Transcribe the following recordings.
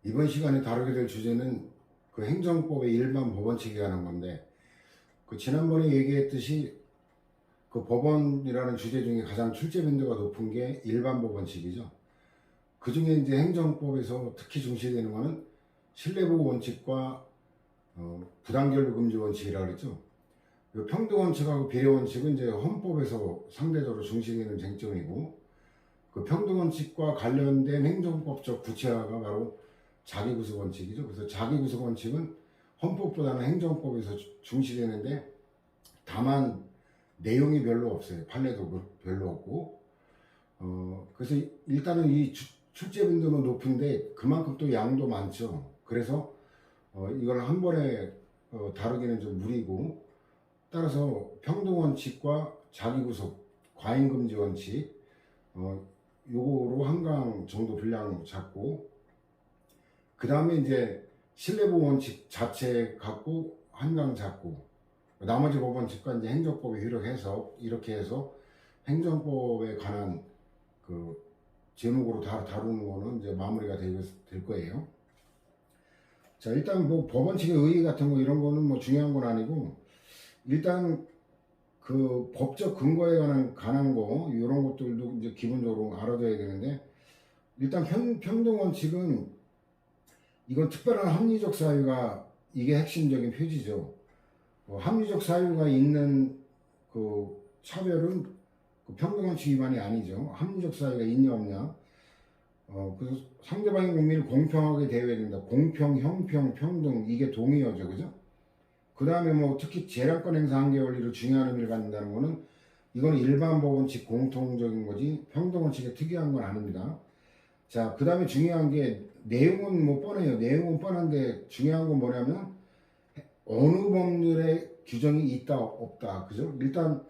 이번 시간에 다루게 될 주제는 그 행정법의 일반 법원칙에 관한 건데, 그 지난번에 얘기했듯이 그 법원이라는 주제 중에 가장 출제 빈도가 높은 게 일반 법원칙이죠. 그 중에 이제 행정법에서 특히 중시되는 거는 신뢰보호 원칙과 부당결부 금지 원칙이라고 그랬죠. 그 평등 원칙하고 비례 원칙은 이제 헌법에서 상대적으로 중시되는 쟁점이고, 그 평등 원칙과 관련된 행정법적 구체화가 바로 자기구속 원칙이죠. 그래서 자기구속 원칙은 헌법보다는 행정법에서 중시되는데, 다만 내용이 별로 없어요. 판례도 별로 없고. 그래서 일단은 이 출제 빈도는 높은데 그만큼 또 양도 많죠. 그래서 이걸 한 번에 다루기는 좀 무리고, 따라서 평등 원칙과 자기구속, 과잉금지 원칙, 요거로 한강 정도 분량 잡고, 그 다음에 이제 신뢰보호 원칙 자체 갖고 한강 잡고, 나머지 법원칙과 이제 행정법의 효력 해석, 이렇게 해서 행정법에 관한 그 제목으로 다루는 거는 이제 마무리가 될 거예요. 자, 일단 뭐 법원칙의 의의 같은 거 이런 거는 뭐 중요한 건 아니고, 일단 그 법적 근거에 관한 거 이런 것들도 이제 기본적으로 알아둬야 되는데, 일단 평등 원칙은 이건 특별한 합리적 사유가 이게 핵심적인 표지죠. 합리적 사유가 있는 그 차별은 그 평등 원칙 위반이 아니죠. 합리적 사유가 있냐 없냐. 그래서 상대방의 국민을 공평하게 대해야 된다. 공평, 형평, 평등, 이게 동의어죠, 그죠? 그 다음에 뭐 특히 재량권 행사 한계 원리를 중요한 의미를 갖는다는 거는, 이건 일반 법원칙 공통적인 거지 평등 원칙에 특이한 건 아닙니다. 자, 그 다음에 중요한 게 내용은 뭐 뻔해요. 내용은 뻔한데 중요한 건 뭐냐면 어느 법률에 규정이 있다 없다, 그죠? 일단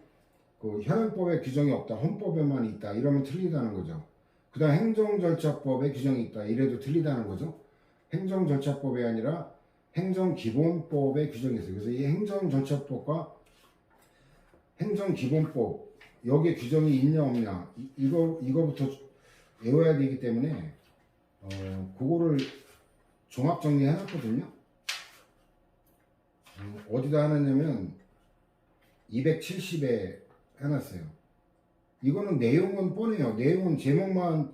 그 현행법에 규정이 없다, 헌법에만 있다, 이러면 틀리다는 거죠. 그 다음 행정절차법에 규정이 있다, 이래도 틀리다는 거죠. 행정절차법이 아니라 행정기본법에 규정이 있어요. 그래서 이 행정절차법과 행정기본법, 여기에 규정이 있냐 없냐, 이거부터 외워야 되기 때문에 그거를 종합 정리해 놨거든요. 어디다 해놨냐면 270에 해놨어요. 이거는 내용은 뻔해요. 내용은 제목만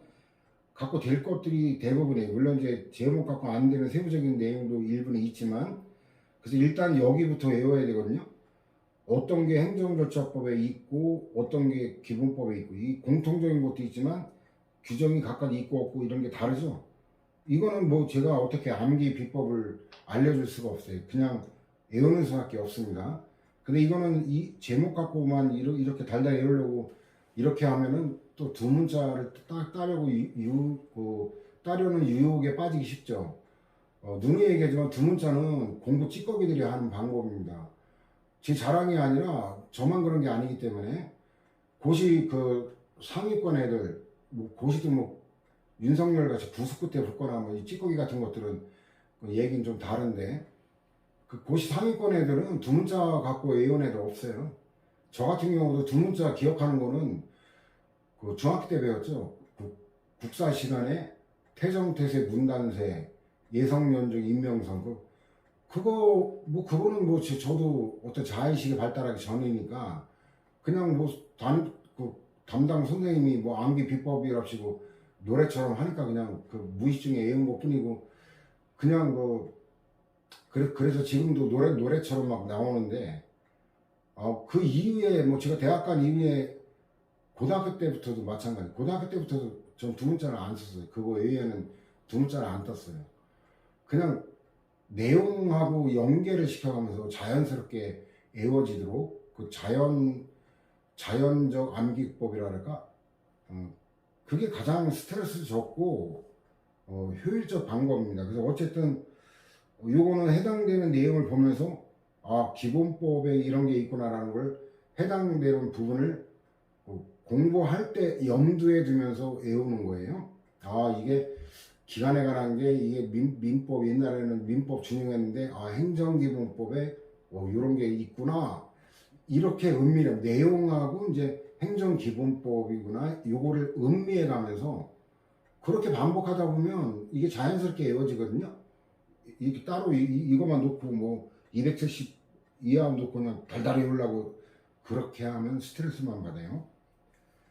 갖고 될 것들이 대부분이에요. 물론 이제 제목 갖고 안 되는 세부적인 내용도 일부는 있지만, 그래서 일단 여기부터 외워야 되거든요. 어떤 게 행정절차법에 있고 어떤 게 기본법에 있고, 이 공통적인 것도 있지만 규정이 각각 있고 없고 이런 게 다르죠. 이거는 뭐 제가 어떻게 암기 비법을 알려줄 수가 없어요. 그냥 외우는 수밖에 없습니다. 근데 이거는 이 제목 갖고만 이렇게 달달 외우려고 이렇게 하면은 또 두 문자를 따려고 따려는 유혹에 빠지기 쉽죠. 누누이 얘기하지만 두 문자는 공부 찌꺼기들이 하는 방법입니다. 제 자랑이 아니라 저만 그런 게 아니기 때문에, 고시 그 상위권 애들, 뭐 고시도 뭐 윤석열 같이 부수 끝에 붙거나 뭐 이 찌꺼기 같은 것들은 그 얘기는 좀 다른데, 그 고시 상위권 애들은 두 문자 갖고 외운 애들 없어요. 저 같은 경우도 두 문자 기억하는 거는 그 중학교 때 배웠죠. 국사 시간에 태정태세 문단세 예성면적 임명선, 그거는 뭐 저도 어떤 자의식이 발달하기 전이니까 그냥 뭐 담당 선생님이 뭐 암기 비법이랍시고 노래처럼 하니까 그냥 그 무의식 중에 외운 것 뿐이고, 그냥 그래서 지금도 노래처럼 막 나오는데, 그 이후에 뭐 제가 대학 간 이후에 고등학교 때부터도 마찬가지. 고등학교 때부터도 전 두 문자를 안 썼어요. 그거 외에는 두 문자를 안 떴어요. 그냥 내용하고 연계를 시켜가면서 자연스럽게 외워지도록 그 자연적 암기법이라 할까? 그게 가장 스트레스 적고 효율적 방법입니다. 그래서 어쨌든 요거는 해당되는 내용을 보면서 기본법에 이런 게 있구나라는 걸 해당되는 부분을 공부할 때 염두에 두면서 외우는 거예요. 이게 기간에 관한 게 이게 민법, 옛날에는 민법 준용했는데 행정기본법에 이런 게 있구나, 이렇게 음미를 내용하고 이제 행정기본법이구나, 요거를 음미해 가면서 그렇게 반복하다 보면 이게 자연스럽게 이어지거든요. 이렇게 따로 이것만 놓고 뭐 270 이하 놓고 그냥 달달이 올라고 그렇게 하면 스트레스만 받아요.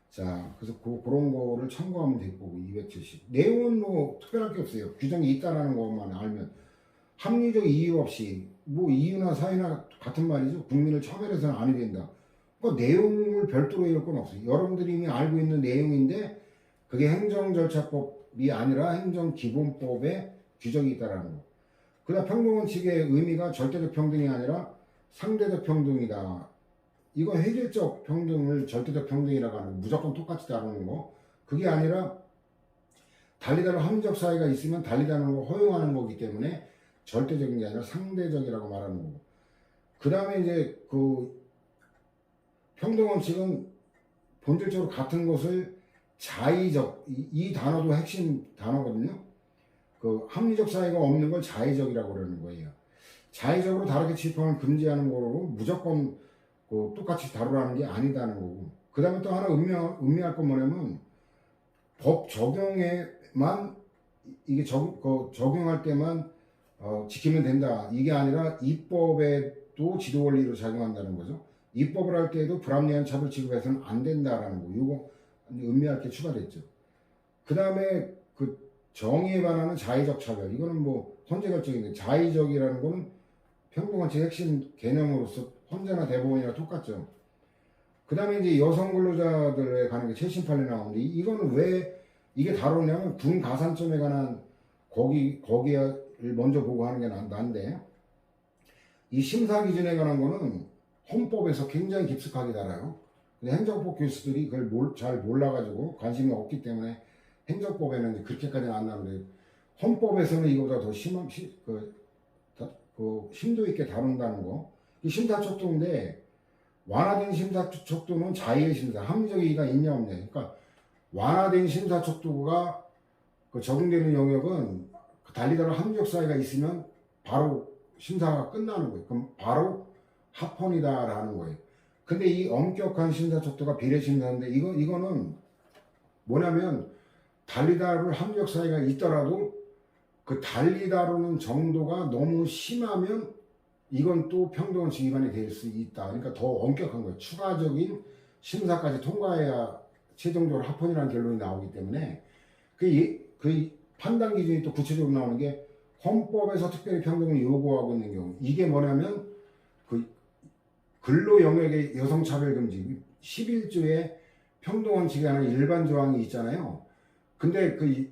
자, 그래서 그런 거를 참고하면 될 거고 270. 내용은 뭐 특별할 게 없어요. 규정이 있다라는 것만 알면 합리적 이유 없이 뭐 이유나 사유나 같은 말이죠. 국민을 차별해서는 아니 된다. 그 내용을 별도로 읽을 건 없어요. 여러분들이 이미 알고 있는 내용인데 그게 행정절차법이 아니라 행정기본법에 규정이 있다라는 거. 그다음 평등원칙의 의미가 절대적 평등이 아니라 상대적 평등이다. 이건 획일적 평등을 절대적 평등이라고 하는 거. 무조건 똑같이 다루는 거. 그게 아니라 달리다른 합리적 사이가 있으면 달리다는 걸 허용하는 거기 때문에 절대적인 게 아니라 상대적이라고 말하는 거고. 그 다음에 이제 그 평등원칙은 본질적으로 같은 것을 자의적, 이 단어도 핵심 단어거든요. 그 합리적 사이가 없는 걸 자의적이라고 그러는 거예요. 자의적으로 다르게 취급하면 금지하는 거로 무조건 그 똑같이 다루라는 게 아니다는 거고. 그 다음에 또 하나 음미할 건 뭐냐면 법 적용에만 이게 적용할 때만 지키면 된다. 이게 아니라 입법에도 지도 원리로 작용한다는 거죠. 입법을 할 때에도 불합리한 차별 취급해서는 안 된다라는 거. 이거 음미할 게 추가됐죠. 그 다음에 그 정의에 반하는 자의적 차별. 이거는 뭐 헌재결정인데 자의적이라는 거는 평등원칙 핵심 개념으로서 헌재나 대법원이랑 똑같죠. 그 다음에 이제 여성 근로자들에 관한 게 7심 판례 나오는데 이거는 왜 이게 다루냐면 군 가산점에 관한 거기를 먼저 보고 하는 게 난데 이 심사 기준에 관한 거는 헌법에서 굉장히 깊숙하게 달아요. 근데 행정법 교수들이 그걸 잘 몰라가지고 관심이 없기 때문에 행정법에는 그렇게까지는 안 나오는데 헌법에서는 이거보다 더 심도 있게 다룬다는 거. 이 심사척도인데 완화된 심사척도는 자의의 심사, 합리적 이의가 있냐 없냐. 그러니까 완화된 심사척도가 적용되는 영역은 달리다른 합리적 사이가 있으면 바로 심사가 끝나는 거예요. 그럼 바로 합헌이다라는 거예요. 근데 이 엄격한 심사척도가 비례심사인데 이거는 뭐냐면 달리다룰 합리적 사이가 있더라도 그 달리다루는 정도가 너무 심하면 이건 또 평등원칙 위반이 될 수 있다. 그러니까 더 엄격한 거예요. 추가적인 심사까지 통과해야 최종적으로 합헌이라는 결론이 나오기 때문에 그 판단 기준이 또 구체적으로 나오는 게 헌법에서 특별히 평등을 요구하고 있는 경우. 이게 뭐냐면 그 근로 영역의 여성차별금지 11조에 평등원칙에 하는 일반 조항이 있잖아요. 근데 그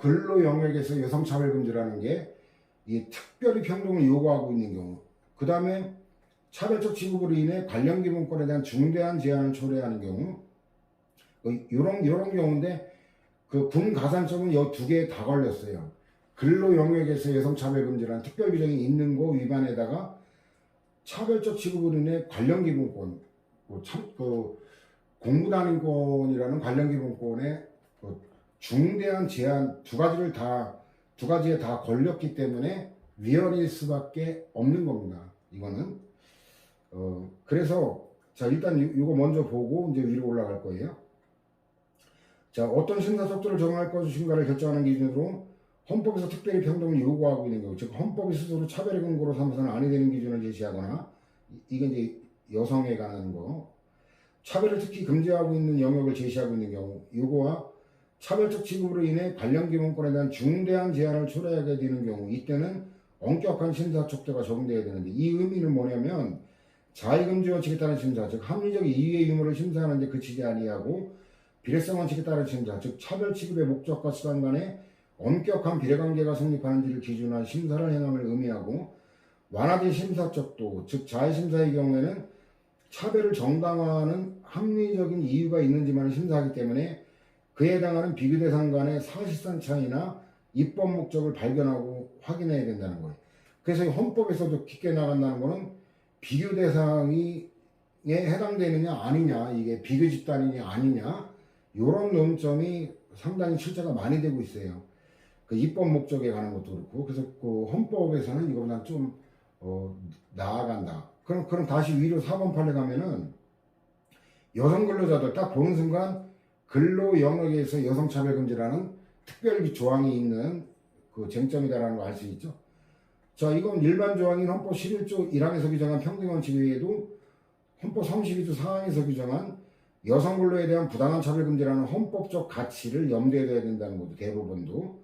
근로 영역에서 여성차별금지라는 게 이 특별히 평등을 요구하고 있는 경우. 그 다음에 차별적 취급으로 인해 관련 기본권에 대한 중대한 제한을 초래하는 경우. 요런 경우인데 그 군 가산점은 이 두 개 다 걸렸어요. 근로 영역에서 여성차별금지라는 특별 규정이 있는 거 위반에다가 차별적 취급으로 인해 관련 기본권, 공무단위권이라는 관련 기본권에 중대한 제한 두 가지에 다 걸렸기 때문에 위헌일 수밖에 없는 겁니다. 이거는 그래서 자 일단 이거 먼저 보고 이제 위로 올라갈 거예요. 자 어떤 심사속도를 정할 것인가를 결정하는 기준으로 헌법에서 특별히 평등을 요구하고 있는 경우, 즉 헌법이 스스로 차별의 근거로 삼아서는 아니 되는 기준을 제시하거나 이게 이제 여성에 관한 거, 차별을 특히 금지하고 있는 영역을 제시하고 있는 경우, 요거와 차별적 취급으로 인해 관련 기본권에 대한 중대한 제한을 초래하게 되는 경우, 이때는 엄격한 심사척도가 적용되어야 되는데 이 의미는 뭐냐면 자의금지 원칙에 따른 심사, 즉 합리적 이유의 유무를 심사하는 데 그치지 아니하고 비례성 원칙에 따른 심사, 즉 차별 취급의 목적과 수단 간에 엄격한 비례관계가 성립하는지를 기준한 심사를 행함을 의미하고 완화된 심사척도, 즉 자의심사의 경우에는 차별을 정당화하는 합리적인 이유가 있는지만 심사하기 때문에 그에 해당하는 비교 대상 간의 사실상 차이나 입법 목적을 발견하고 확인해야 된다는 거예요. 그래서 헌법에서도 깊게 나간다는 거는 비교 대상에 해당되느냐 아니냐, 이게 비교 집단이냐 아니냐, 이런 논점이 상당히 출제가 많이 되고 있어요. 그 입법 목적에 관한 것도 그렇고. 그래서 그 헌법에서는 이거보다 좀 나아간다. 그럼 다시 위로 4번 판례 가면은 여성 근로자들 딱 보는 순간 근로 영역에서 여성차별금지라는 특별 조항이 있는 그 쟁점이다라는 거 알 수 있죠. 자, 이건 일반 조항인 헌법 11조 1항에서 규정한 평등원칙 외에도 헌법 32조 4항에서 규정한 여성 근로에 대한 부당한 차별금지라는 헌법적 가치를 염두에 둬야 된다는 거죠. 대법원도.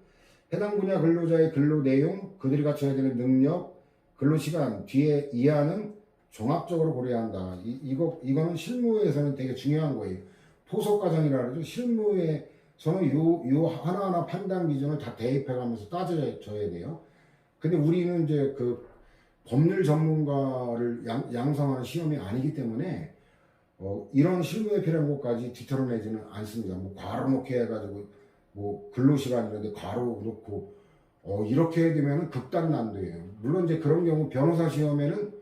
해당 분야 근로자의 근로 내용, 그들이 갖춰야 되는 능력, 근로시간 뒤에 이하는 종합적으로 고려해야 한다. 이거는 실무에서는 되게 중요한 거예요. 포석과정이라 그러죠. 실무에서는 요 하나하나 판단 기준을 다 대입해가면서 따져줘야 돼요. 근데 우리는 이제 그 법률 전문가를 양성하는 시험이 아니기 때문에 이런 실무에 필요한 것까지 뒤털어내지는 않습니다. 뭐 괄호 놓게 해가지고 뭐 근로시간 이런데 괄호 놓고 이렇게 되면 극단 난도예요. 물론 이제 그런 경우 변호사 시험에는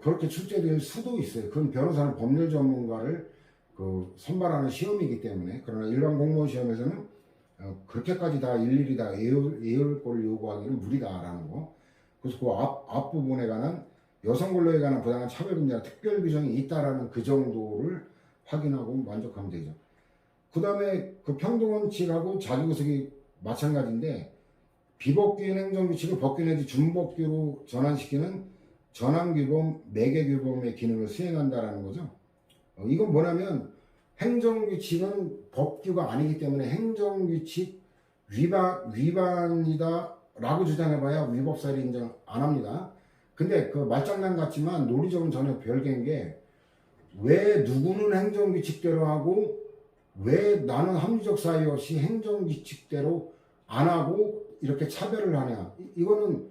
그렇게 출제될 수도 있어요. 그건 변호사는 법률 전문가를 그 선발하는 시험이기 때문에. 그러나 일반 공무원 시험에서는 그렇게까지 다 일일이 다 예열권을 요구하기는 무리다라는 거. 그래서 그 앞부분에 관한 여성 근로에 관한 부당한 차별금지나 특별 규정이 있다라는 그 정도를 확인하고 만족하면 되죠. 그 다음에 그 평등원칙하고 자기구속이 마찬가지인데, 비법규인 행정규칙을 법규 내지 준법규로 전환시키는 전환규범, 매개규범의 기능을 수행한다라는 거죠. 이건 뭐냐면 행정규칙은 법규가 아니기 때문에 행정규칙 위반이다라고 주장해봐야 위법사를 인정 안 합니다. 근데 그 말장난 같지만 논리적으로 전혀 별개인 게, 왜 누구는 행정규칙대로 하고 왜 나는 합리적 사유 없이 행정규칙대로 안 하고 이렇게 차별을 하냐. 이거는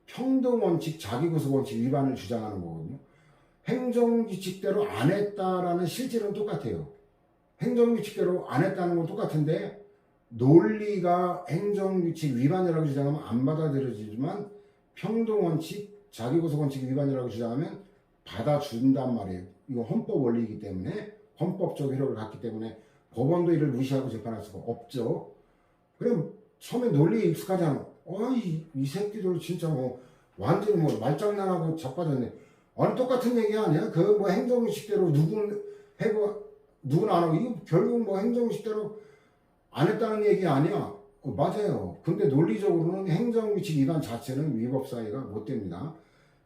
평등원칙, 자기구속원칙 위반을 주장하는 거거든요. 행정규칙대로 안 했다라는 실질은 똑같아요. 행정규칙대로 안 했다는 건 똑같은데 논리가 행정규칙 위반이라고 주장하면 안 받아들여지지만 평등원칙, 자기구속원칙 위반이라고 주장하면 받아준단 말이에요. 이거 헌법 원리이기 때문에, 헌법적 효력을 갖기 때문에 법원도 이를 무시하고 재판할 수가 없죠. 그럼 처음에 논리에 익숙하잖아. 이 새끼들 진짜 뭐 완전히 뭐 말장난하고 자빠졌네. 아니 똑같은 얘기 아니야? 그 뭐 행정규칙대로 누구는 해고 누구는 안 하고, 이거 결국 뭐 행정규칙대로 안 했다는 얘기 아니야? 맞아요. 근데 논리적으로는 행정규칙 위반 자체는 위법 사유가 못 됩니다.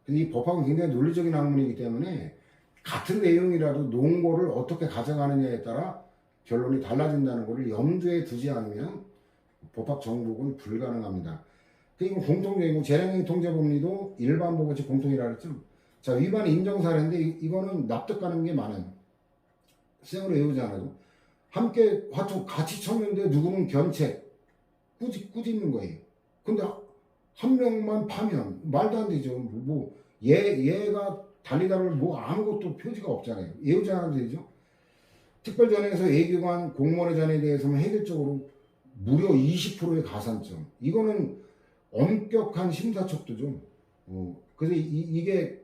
근데 이 법학은 굉장히 논리적인 학문이기 때문에 같은 내용이라도 논거를 어떻게 가져가느냐에 따라 결론이 달라진다는 것을 염두에 두지 않으면 법학 정복은 불가능합니다. 그리고 공통적이고 재량행 통제법리도 일반 법원칙 공통이라 그랬죠. 자, 위반 인정 사례인데 이거는 납득 가는 게 많아요. 생으로 외우지 않아도 함께 화투 같이 쳤는데 누구는 견책 꾸짖는 거예요. 근데 한 명만 파면 말도 안 되죠. 뭐 얘가 달리다를 뭐 아무것도 표지가 없잖아요. 외우지 않아도 되죠. 특별전에서 A기관 공무원의 전에 대해서는 해결적으로 무려 20%의 가산점. 이거는 엄격한 심사척도죠. 그래서 이게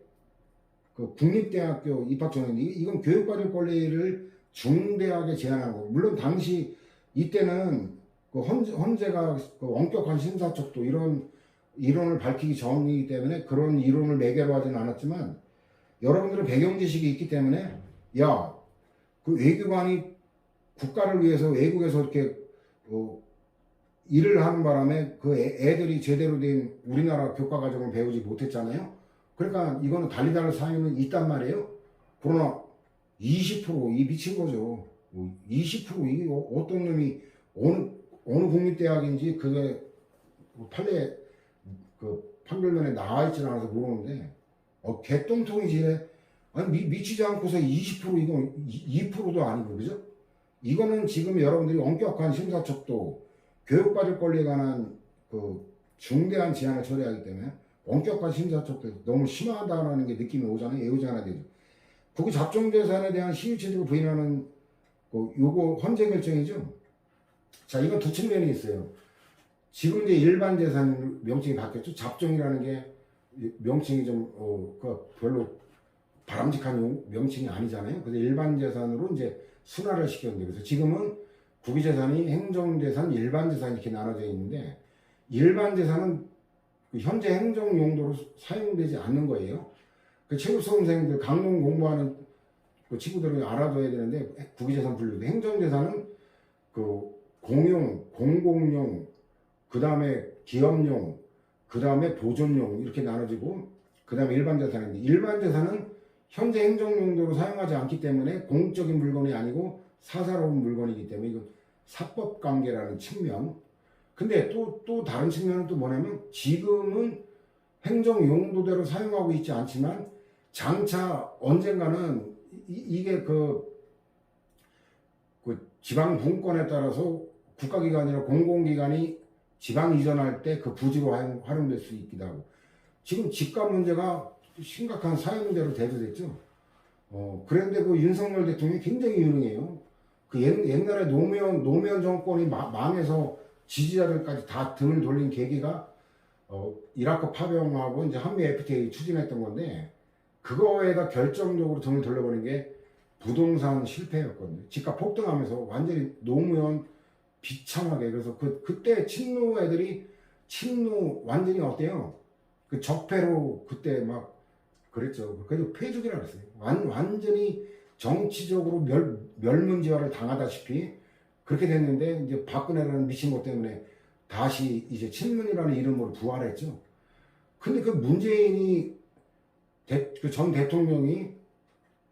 그 국립대학교 입학전인데 이건 교육받을 권리를 중대하게 제한하는 거고, 물론 당시 이때는 그 헌재가 그 엄격한 심사척도 이런 이론을 밝히기 전이기 때문에 그런 이론을 매개로 하지는 않았지만, 여러분들은 배경 지식이 있기 때문에 그 외교관이 국가를 위해서 외국에서 이렇게 일을 하는 바람에 그 애들이 제대로 된 우리나라 교과 과정을 배우지 못했잖아요. 그러니까 이거는 달리다를 사유는 있단 말이에요. 그러나 20% 미친 거죠. 20% 이게 어떤 놈이 어느 국립대학인지 그게 판례 그 판결문에 나와 있지는 않아서 모르는데 개똥통이지. 아니 미치지 않고서 20% 이거 2%도 아니고, 그죠? 이거는 지금 여러분들이 엄격한 심사척도, 교육받을 권리에 관한 그 중대한 제한을 처리하기 때문에 엄격한 심사척도 너무 심하다라는 게 느낌이 오잖아요. 외우지 않아야 되죠. 국유 잡종재산에 대한 시유취득을 부인하는 요거 헌재 결정이죠. 자, 이건 두 측면이 있어요. 지금 이제 일반 재산 명칭이 바뀌었죠. 잡종이라는 게 명칭이 좀 별로 바람직한 명칭이 아니잖아요. 그래서 일반 재산으로 이제 순화를 시켰는데, 그래서 지금은 국유재산이 행정재산, 일반재산 이렇게 나눠져 있는데, 일반재산은 현재 행정 용도로 사용되지 않는 거예요. 그 체육 수험생들 강론 공부하는 그 친구들은 알아둬야 되는데, 국유재산 분류도 행정재산은 그 공용, 공공용, 그 다음에 기업용, 그 다음에 보존용 이렇게 나눠지고, 그 다음에 일반 재산인데, 일반 재산은 현재 행정용도로 사용하지 않기 때문에 공적인 물건이 아니고 사사로운 물건이기 때문에 이건 사법관계라는 측면. 근데 또 다른 측면은 또 뭐냐면, 지금은 행정용도대로 사용하고 있지 않지만 장차 언젠가는 이게 그 지방 분권에 따라서 국가기관이나 공공기관이 지방 이전할 때 그 부지로 활용될 수 있기도 하고, 지금 집값 문제가 심각한 사회 문제로 대두됐죠. 그런데 그 윤석열 대통령이 굉장히 유능해요. 그 옛날에 노무현 정권이 망해서 지지자들까지 다 등을 돌린 계기가 이라크 파병하고 이제 한미 FTA 추진했던 건데, 그거에다 결정적으로 등을 돌려버린 게 부동산 실패였거든요. 집값 폭등하면서 완전히 노무현 비참하게. 그래서 그때 친노 애들이 완전히 어때요? 그 적폐로 그때 막 그랬죠. 그래서 폐죽이라 그랬어요. 완전히 정치적으로 멸문지화를 당하다시피 그렇게 됐는데, 이제 박근혜라는 미친 것 때문에 다시 이제 친문이라는 이름으로 부활했죠. 근데 그 문재인이 그 전 대통령이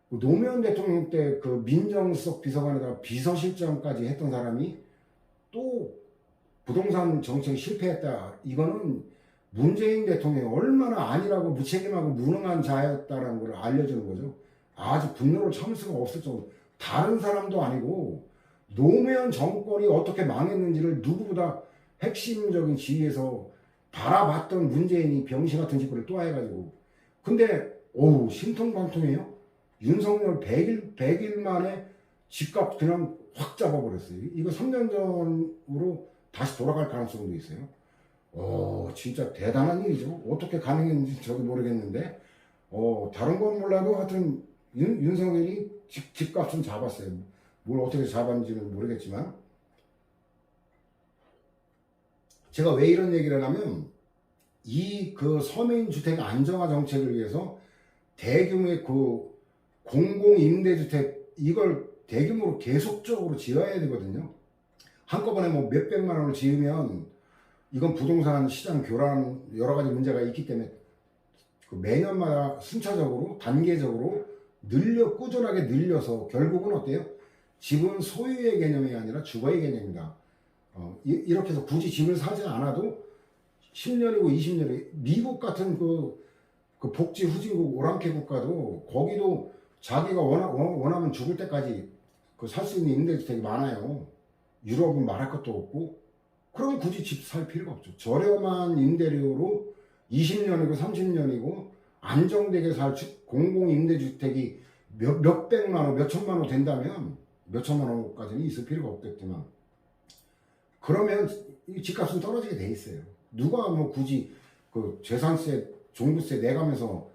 노무현 대통령 때 그 민정수석 비서관에다가 비서실장까지 했던 사람이 또 부동산 정책이 실패했다. 이거는 문재인 대통령이 얼마나 안일하고 무책임하고 무능한 자였다라는 걸 알려주는 거죠. 아주 분노를 참을 수가 없을 정도. 다른 사람도 아니고 노무현 정권이 어떻게 망했는지를 누구보다 핵심적인 지위에서 바라봤던 문재인이 병신 같은 짓거리를 또 해가지고. 근데 오우 신통방통해요. 윤석열 100일 만에 집값 그냥 확 잡아버렸어요. 이거 3년 전으로 다시 돌아갈 가능성도 있어요. 진짜 대단한 일이죠. 어떻게 가능했는지 저도 모르겠는데, 다른 건 몰라도 하여튼 윤석열이 집값은 잡았어요. 뭘 어떻게 잡았는지는 모르겠지만, 제가 왜 이런 얘기를 하냐면, 이 그 서민 주택 안정화 정책을 위해서 대규모의 그 공공임대주택 이걸 대규모로 계속적으로 지어야 되거든요. 한꺼번에 뭐 몇백만 원을 지으면 이건 부동산 시장 교란 여러 가지 문제가 있기 때문에 그 매년마다 순차적으로 단계적으로 꾸준하게 늘려서 결국은 어때요? 집은 소유의 개념이 아니라 주거의 개념이다. 이렇게 해서 굳이 집을 사지 않아도 10년이고 20년이 미국 같은 그 복지 후진국 오랑캐 국가도 거기도 자기가 원하면 죽을 때까지 그 살 수 있는 임대주택이 많아요. 유럽은 말할 것도 없고. 그럼 굳이 집 살 필요가 없죠. 저렴한 임대료로 20년이고 30년이고 안정되게 살 공공임대주택이 몇백만 원, 몇천만 원 된다면 몇천만 원까지는 있을 필요가 없겠지만, 그러면 이 집값은 떨어지게 돼 있어요. 누가 뭐 굳이 그 재산세, 종부세 내가면서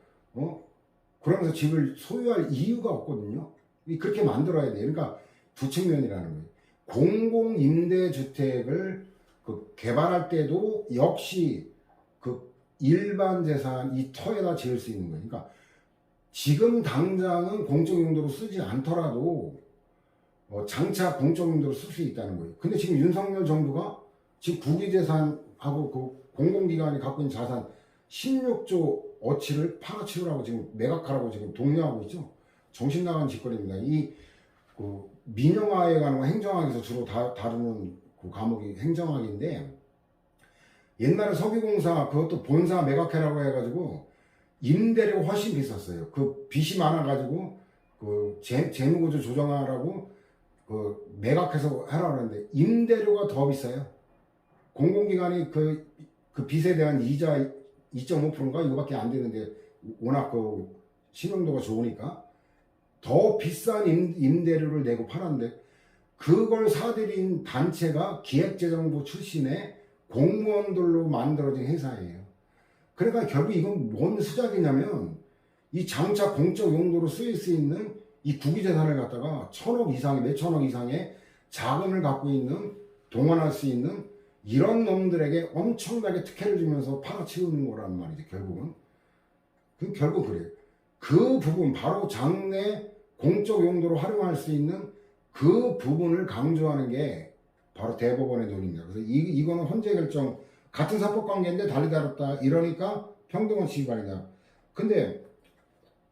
그러면서 집을 소유할 이유가 없거든요. 그렇게 만들어야 돼요. 그러니까 두 측면이라는 거예요. 공공임대주택을 그 개발할 때도 역시 그 일반 재산 이 터에다 지을 수 있는 거예요. 그러니까 지금 당장은 공적 용도로 쓰지 않더라도 장차 공적 용도로 쓸 수 있다는 거예요. 근데 지금 윤석열 정부가 지금 국유재산하고 그 공공기관이 갖고 있는 자산 16조 어치를 팔아치우라고 지금 매각하라고 지금 독려하고 있죠. 정신 나간 짓거리입니다. 그 민영화에 관한 행정학에서 주로 다루는 그 과목이 행정학인데, 옛날에 석유공사 그것도 본사 매각해라고 해가지고 임대료가 훨씬 비쌌어요. 그 빚이 많아가지고 그 재무구조 조정하라고 그 매각해서 하라고 하는데 임대료가 더 비싸요. 공공기관이 그 빚에 대한 이자 2.5%인가 이거밖에 안 되는데, 워낙 그 신용도가 좋으니까 더 비싼 임대료를 내고 팔았는데, 그걸 사들인 단체가 기획재정부 출신의 공무원들로 만들어진 회사예요. 그러니까 결국 이건 뭔 수작이냐면, 이 장차 공적 용도로 쓰일 수 있는 이 국유재산을 갖다가 천억 이상의, 몇천억 이상의 자금을 갖고 있는, 동원할 수 있는 이런 놈들에게 엄청나게 특혜를 주면서 팔아치우는 거란 말이죠. 결국 그래요. 그 부분, 바로 장래 공적 용도로 활용할 수 있는 그 부분을 강조하는 게 바로 대법원의 논리입니다. 그래서 이거는 헌재 결정 같은 사법관계인데 달리 다뤘다 이러니까 평등원칙 위반이다. 근데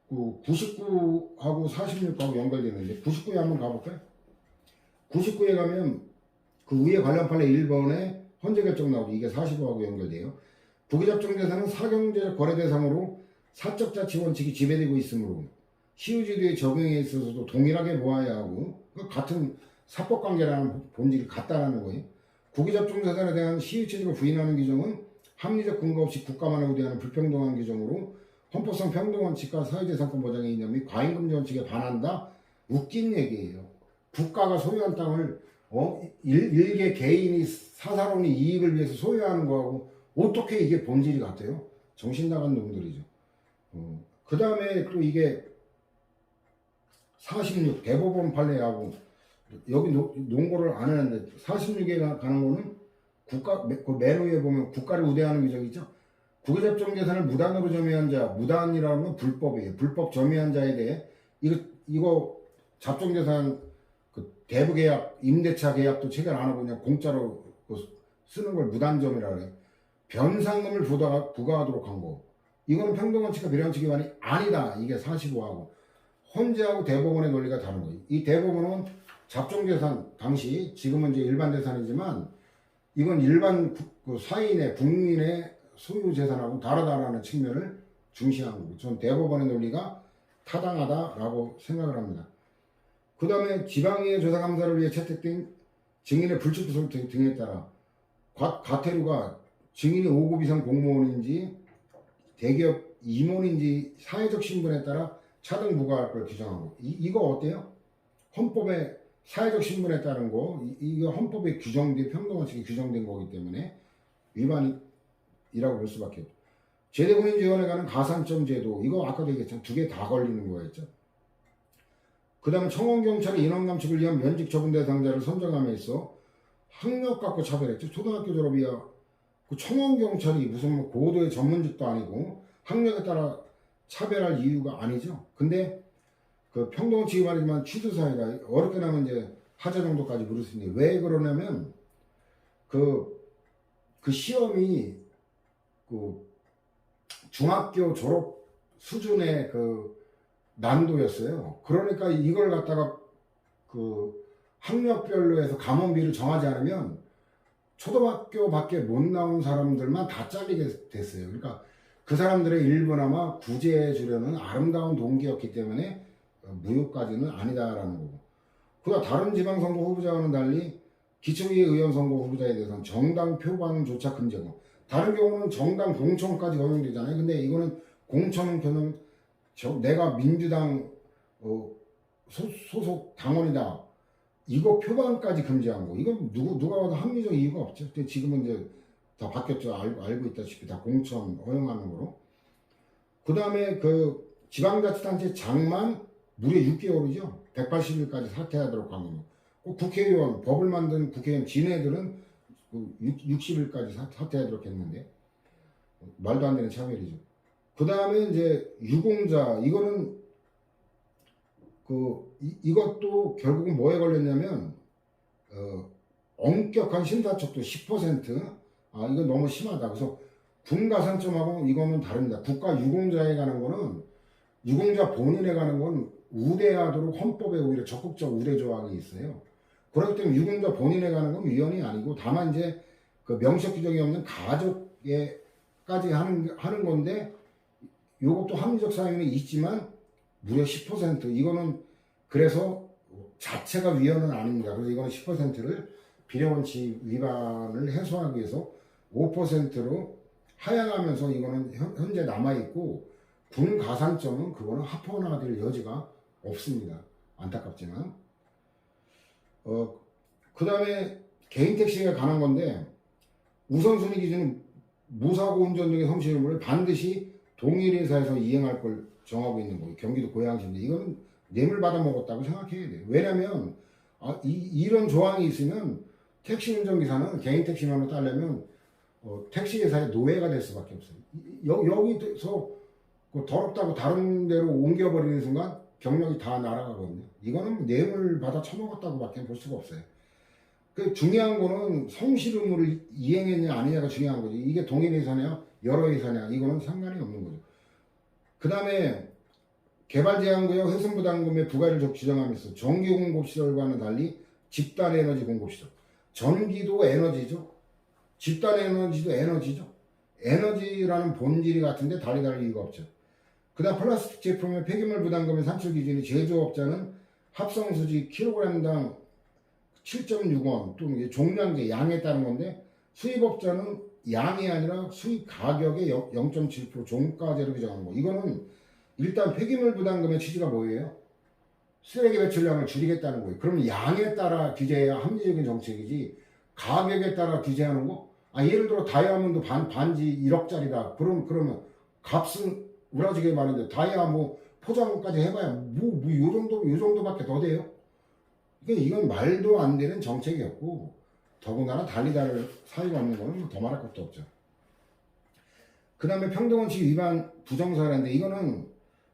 그 99하고 46하고 연결되는데 99에 한번 가볼까요? 99에 가면 그 위에 관련 판례 1번에 헌재 결정 나오고 이게 45하고 연결돼요. 부기접종대상은 사경제적 거래 대상으로 사적 자치 원칙이 지배되고 있으므로 시효제도의 적용에 있어서도 동일하게 보아야 하고 같은 사법관계라는 본질이 같다라는 거예요. 국위접종대상에 대한 시효체제를 부인하는 규정은 합리적 근거 없이 국가만을 우대하는 불평등한 규정으로 헌법상 평등원칙과 사회재산권 보장의 이념 및 과잉금지 원칙에 반한다. 웃긴 얘기예요. 국가가 소유한 땅을 일개 개인이 사사로운 이익을 위해서 소유하는 거하고 어떻게 이게 본질이 같아요? 정신 나간 놈들이죠. 그 다음에 또 이게 46 대법원 판례하고 여기 논거를 안 했는데 46에 가는 거는 국가 그 맨 위에 보면 국가를 우대하는 규정이 있죠. 국유접종 재산을 무단으로 점유한 자, 무단이라는 건 불법이에요. 불법 점유한 자에 대해 이거 잡종 재산 그 대부 계약, 임대차 계약도 체결 안 하고 그냥 공짜로 쓰는 걸 무단점이라 그래요. 변상금을 부과하도록 한 거. 이거는 평등원칙과 비례원칙 위반이 아니다. 이게 45하고 헌재하고 대법원의 논리가 다른 거예요. 이 대법원은 잡종재산 당시 지금은 이제 일반 재산이지만 이건 일반 그 사인의 국민의 소유 재산하고 다르다라는 측면을 중시한 거고 전 대법원의 논리가 타당하다라고 생각을 합니다. 그 다음에 지방의 조사감사를 위해 채택된 증인의 불출두 서류 등에 따라 과태료가 증인이 5급 이상 공무원인지 대기업 임원인지 사회적 신분에 따라 차등 부과할 걸 규정하고 이거 어때요? 헌법에 사회적 신분에 따른 거 이거 헌법에 규정된 평등원칙이 규정된 거기 때문에 위반이라고 볼 수밖에 없죠. 제대공인 지원에 관한 가산점 제도 이거 아까도 얘기했지만 두 개 다 걸리는 거였죠. 그 다음에 청원경찰이 인원감축을 위한 면직 처분 대상자를 선정함에 있어 학력 갖고 차별했죠. 초등학교 졸업이야. 그 청원경찰이 무슨 뭐 고도의 전문직도 아니고 학력에 따라 차별할 이유가 아니죠. 근데 그 평등원칙 위반이지만 취두사회가 어렵게 나면 이제 하자 정도까지 물을 수 있는데 왜 그러냐면 그 시험이 그 중학교 졸업 수준의 그 난도였어요. 그러니까 이걸 갖다가 그 학력별로 해서 감원비를 정하지 않으면 초등학교밖에 못 나온 사람들만 다 잘리게 됐어요. 그러니까 그 사람들의 일부나마 구제해 주려는 아름다운 동기였기 때문에 무효까지는 아니다라는 거고. 그가 다른 지방선거 후보자와는 달리 기초의회 의원 선거 후보자에 대해서는 정당 표방조차 금지하고 다른 경우는 정당 공천까지 허용되잖아요. 근데 이거는 공천은 그냥 내가 민주당 소속 당원이다. 이거 표방까지 금지한 거. 이건 누가 봐도 합리적 이유가 없죠. 근데 지금은 이제 다 바뀌었죠. 알고 있다시피 다 공천 허용하는 거로. 그 다음에 그 지방자치단체 장만 무려 6개월이죠. 180일까지 사퇴하도록 한 거고. 국회의원, 법을 만든 국회의원 지네들은 60일까지 사퇴하도록 했는데 말도 안 되는 차별이죠. 그 다음에 이제 유공자 이거는 이것도 결국은 뭐에 걸렸냐면 엄격한 심사척도 10% 이건 너무 심하다. 그래서 군가산점하고 이거는 다릅니다. 국가 유공자에 관한 거는 유공자 본인에 관한 건 우대하도록 헌법에 오히려 적극적 우대 조항이 있어요. 그렇기 때문에 유공자 본인에 관한 건 위헌이 아니고 다만 이제 그 명시적 규정이 없는 가족에까지 하는 건데 이것도 합리적 사유는 있지만 무려 10% 이거는 그래서 자체가 위헌은 아닙니다. 그래서 이거는 10%를 비례원칙 위반을 해소하기 위해서 5%로 하향하면서 이거는 현재 남아있고 군 가산점은 그거는 합헌화될 여지가 없습니다. 안타깝지만 그 다음에 개인 택시에 관한 건데 우선순위 기준은 무사고 운전 등의 성실 의무를 반드시 동일 회사에서 이행할 걸 정하고 있는 거예요. 경기도 고양시인데 이거는 뇌물 받아먹었다고 생각해야 돼요. 왜냐면 이런 조항이 있으면 택시 운전기사는 개인 택시만으로 따려면 택시 회사의 노예가 될 수밖에 없어요. 여기서 더럽다고 다른 데로 옮겨버리는 순간 경력이 다 날아가거든요. 이거는 뇌물 받아 처먹었다고 밖에 볼 수가 없어요. 그 중요한 거는 성실 의무를 이행했냐 아니냐가 중요한 거지. 이게 동일 회사냐 여러 회사냐 이거는 상관이 없는 거죠. 그 다음에 개발제한구역 해상부담금의 부과를 지정하면서 전기공급시설과는 달리 집단에너지 공급시설. 전기도 에너지죠. 집단에너지도 에너지죠. 에너지라는 본질이 같은데 다를 이유가 없죠. 그 다음 플라스틱 제품의 폐기물 부담금의 산출 기준이 제조업자는 합성수지 킬로그램당 7.6원 또는 종량제 양에 따른 건데 수입업자는 양이 아니라 수입 가격의 0.7% 종가제로 규정한 거. 이거는 일단 폐기물 부담금의 취지가 뭐예요? 쓰레기 배출량을 줄이겠다는 거예요. 그러면 양에 따라 규제해야 합리적인 정책이지 가격에 따라 규제하는 거? 예를 들어 다이아몬드 반지 1억짜리다. 그러면 값은 우라지게 많은데 다이아 뭐 포장까지 해봐야 요 정도밖에 더 돼요. 이건 말도 안 되는 정책이었고 더군다나 달리다를 사유가 없는 거는 더 말할 것도 없죠. 그 다음에 평등원칙 위반 부정사례인데 이거는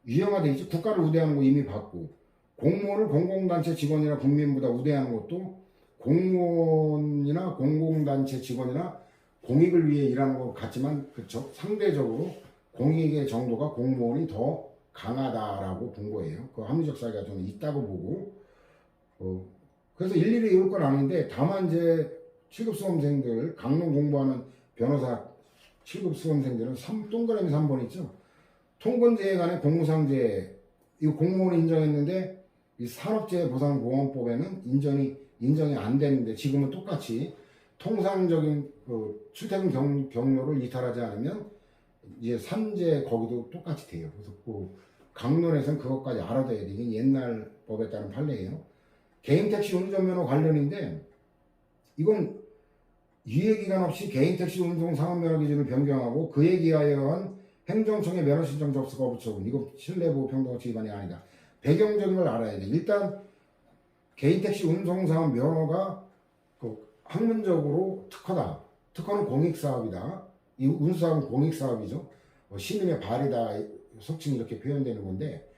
유형화돼 있죠. 국가를 우대하는 거 이미 봤고 공무원을 공공단체 직원이나 국민보다 우대하는 것도 공무원이나 공공단체 직원이나 공익을 위해 일하는 것 같지만 상대적으로 공익의 정도가 공무원이 더 강하다라고 본 거예요. 그 합리적 사유가 좀 있다고 보고 그래서 일일이 이럴 건 아닌데 다만 이제 7급 수험생들 강론 공부하는 변호사 7급 수험생들은 동그라미 3번 있죠. 통근제에 관해 공무상제 이거 공무원이 인정했는데 이 산업재해보상보험법에는 인정이 안 되는데 지금은 똑같이 통상적인 출퇴근 경로를 이탈하지 않으면 이제 산재 거기도 똑같이 돼요. 그래서 강론에서는 그것까지 알아둬야 돼. 이게 옛날 법에 따른 판례예요. 개인택시 운전면허 관련인데 이건 유예기간 없이 개인택시 운송 상업면허 기준을 변경하고 그에 기하여 한 행정청의 면허신청 접수 거부 처분. 이거 신뢰보호 평등원칙 위반이 아니다. 배경적인 걸 알아야 돼. 일단 개인택시 운송사업 면허가 학문적으로 특허다. 특허는 공익사업이다. 이 운수사업은 공익사업이죠. 시민의 발이다. 속칭 이렇게 표현되는 건데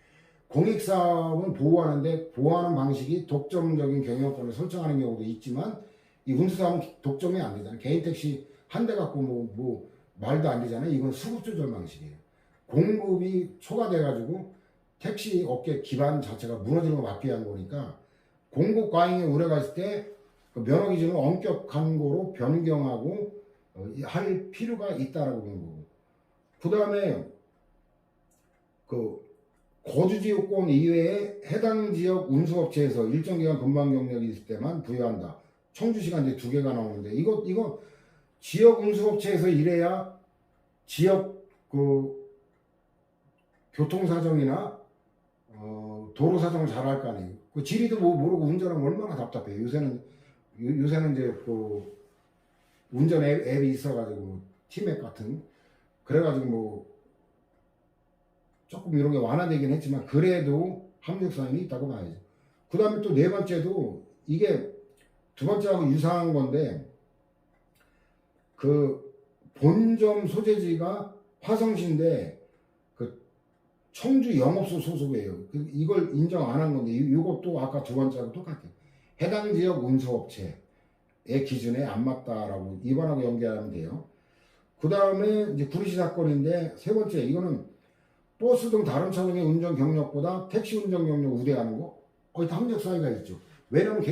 공익사업은 보호하는데 보호하는 방식이 독점적인 경영권을 설정하는 경우도 있지만 이 운수사업은 독점이 안 되잖아요. 개인택시 한 대 갖고 말도 안 되잖아요. 이건 수급조절 방식이에요. 공급이 초과돼가지고 택시 업계 기반 자체가 무너지는 거 막기 위한 거니까 공급 과잉의 우려가 있을 때 면허 기준을 엄격한 거로 변경하고 할 필요가 있다라고 보는 거고. 그 다음에 거주지 요건 이외에 해당 지역 운수업체에서 일정 기간 근방 경력이 있을 때만 부여한다. 청주시가 이제 2개가 나오는데 이거 지역 운수업체에서 일해야 지역 교통사정이나 도로 사정을 잘 할 거 아니에요. 지리도 모르고 운전하면 얼마나 답답해요. 요새는 이제 운전 앱이 있어가지고 티맵 같은 그래가지고 조금 이런 게 완화되긴 했지만 그래도 합리적 사항이 있다고 봐야죠. 그 다음에 또 네 번째도 이게 두 번째하고 유사한 건데 본점 소재지가 화성시인데 청주 영업소 소속이에요. 이걸 인정 안 한 건데 이것도 아까 두 번째하고 똑같아요. 해당 지역 운수업체의 기준에 안 맞다라고 위반하고 연계하면 돼요. 그 다음에 이제 구리시 사건인데 세 번째 이거는 버스 등 다른 차량의 운전 경력보다 택시 운전 경력 우대하는 거 거의 다 합리적 사유가 있죠. 왜냐면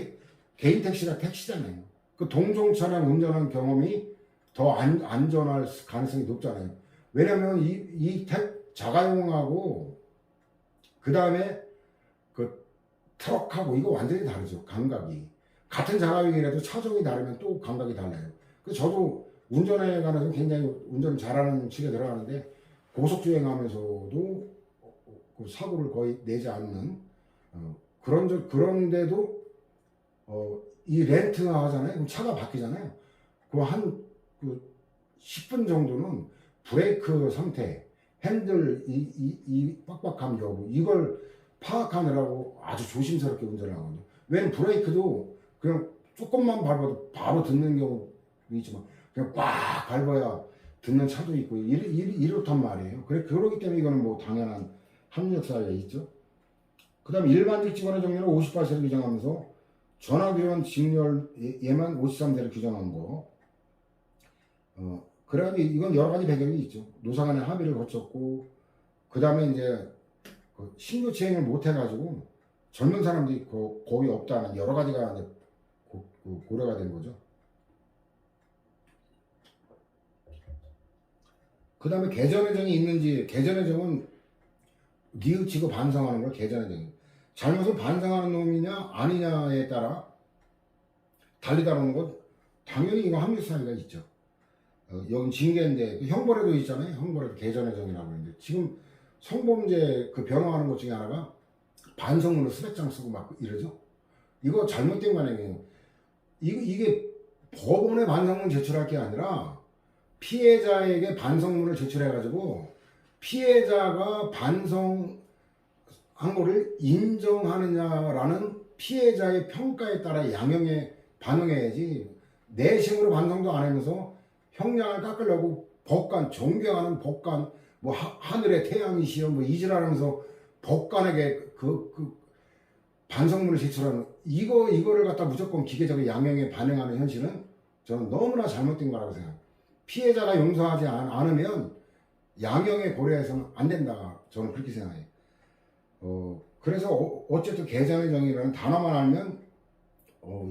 개인 택시가 택시잖아요. 동종 차량 운전하는 경험이 더 안전할 가능성이 높잖아요. 왜냐면 이 자가용하고 그 다음에 트럭하고 이거 완전히 다르죠. 감각이 같은 자가용이라도 차종이 다르면 또 감각이 달라요. 저도 운전에 관해서 굉장히 운전 잘하는 측에 들어가는데 고속주행하면서도 사고를 거의 내지 않는 그런데도 이 렌트 하잖아요. 그럼 차가 바뀌잖아요. 한 10분 정도는 브레이크 상태, 핸들 이 빡빡함 여부 이걸 파악하느라고 아주 조심스럽게 운전을 하거든요. 왜냐면 브레이크도 그냥 조금만 밟아도 바로 듣는 경우도 있지만 그냥 꽉 밟아야 듣는 차도 있고 이렇단 말이에요. 그러기 때문에 이거는 당연한 합리적 사유가 있죠. 그 다음에 일반직 직원의 정년을 58세로 규정하면서 전화기원 직렬 얘만 53세를 규정한 거. 그래가지고 이건 여러 가지 배경이 있죠. 노사 간의 합의를 거쳤고, 그 다음에 이제 그 신규체행을 못 해가지고 젊은 사람들이 거의 없다는 여러 가지가 이제 고려가 된 거죠. 그 다음에 개전의정이 있는지, 개전의정은 뉘우치고 반성하는 걸 개전의정이에요. 잘못을 반성하는 놈이냐 아니냐에 따라 달리 다루는 건 당연히 이거 합리 사유가 있죠. 여긴 징계인데 그 형벌에도 있잖아요. 형벌에도 개전의정이라고 하는데 지금 성범죄 그 변호하는 것 중에 하나가 반성문을 수백 장 쓰고 막 이러죠. 이거 잘못된 관행이에요. 이게 법원에 반성문 제출할 게 아니라 피해자에게 반성문을 제출해가지고 피해자가 반성한 거를 인정하느냐라는 피해자의 평가에 따라 양형에 반응해야지 내심으로 반성도 안 하면서 형량을 깎으려고 법관, 존경하는 법관, 뭐 하늘의 태양이시여 뭐 이질하면서 법관에게 그 반성문을 제출하는 이거를 갖다 무조건 기계적인 양형에 반응하는 현실은 저는 너무나 잘못된 거라고 생각해요. 피해자가 용서하지 않으면 양형에 고려해서는 안 된다. 저는 그렇게 생각해요. 그래서 어쨌든 개전의정이라는 단어만 알면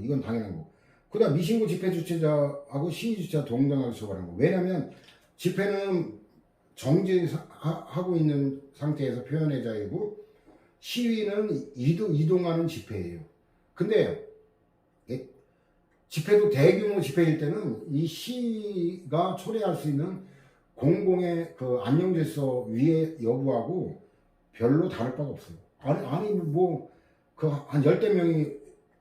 이건 당연한 거. 그다음 미신고 집회 주최자하고 시위 주최자 동등하게 처벌하는 거. 왜냐하면 집회는 정지하고 있는 상태에서 표현의 자유고 시위는 이동하는 집회예요. 근데 집회도 대규모 집회일 때는 이 시가 초래할 수 있는 공공의 그 안녕질서 위의 여부하고 별로 다를 바가 없어요. 아니 뭐 그 한 10대 명이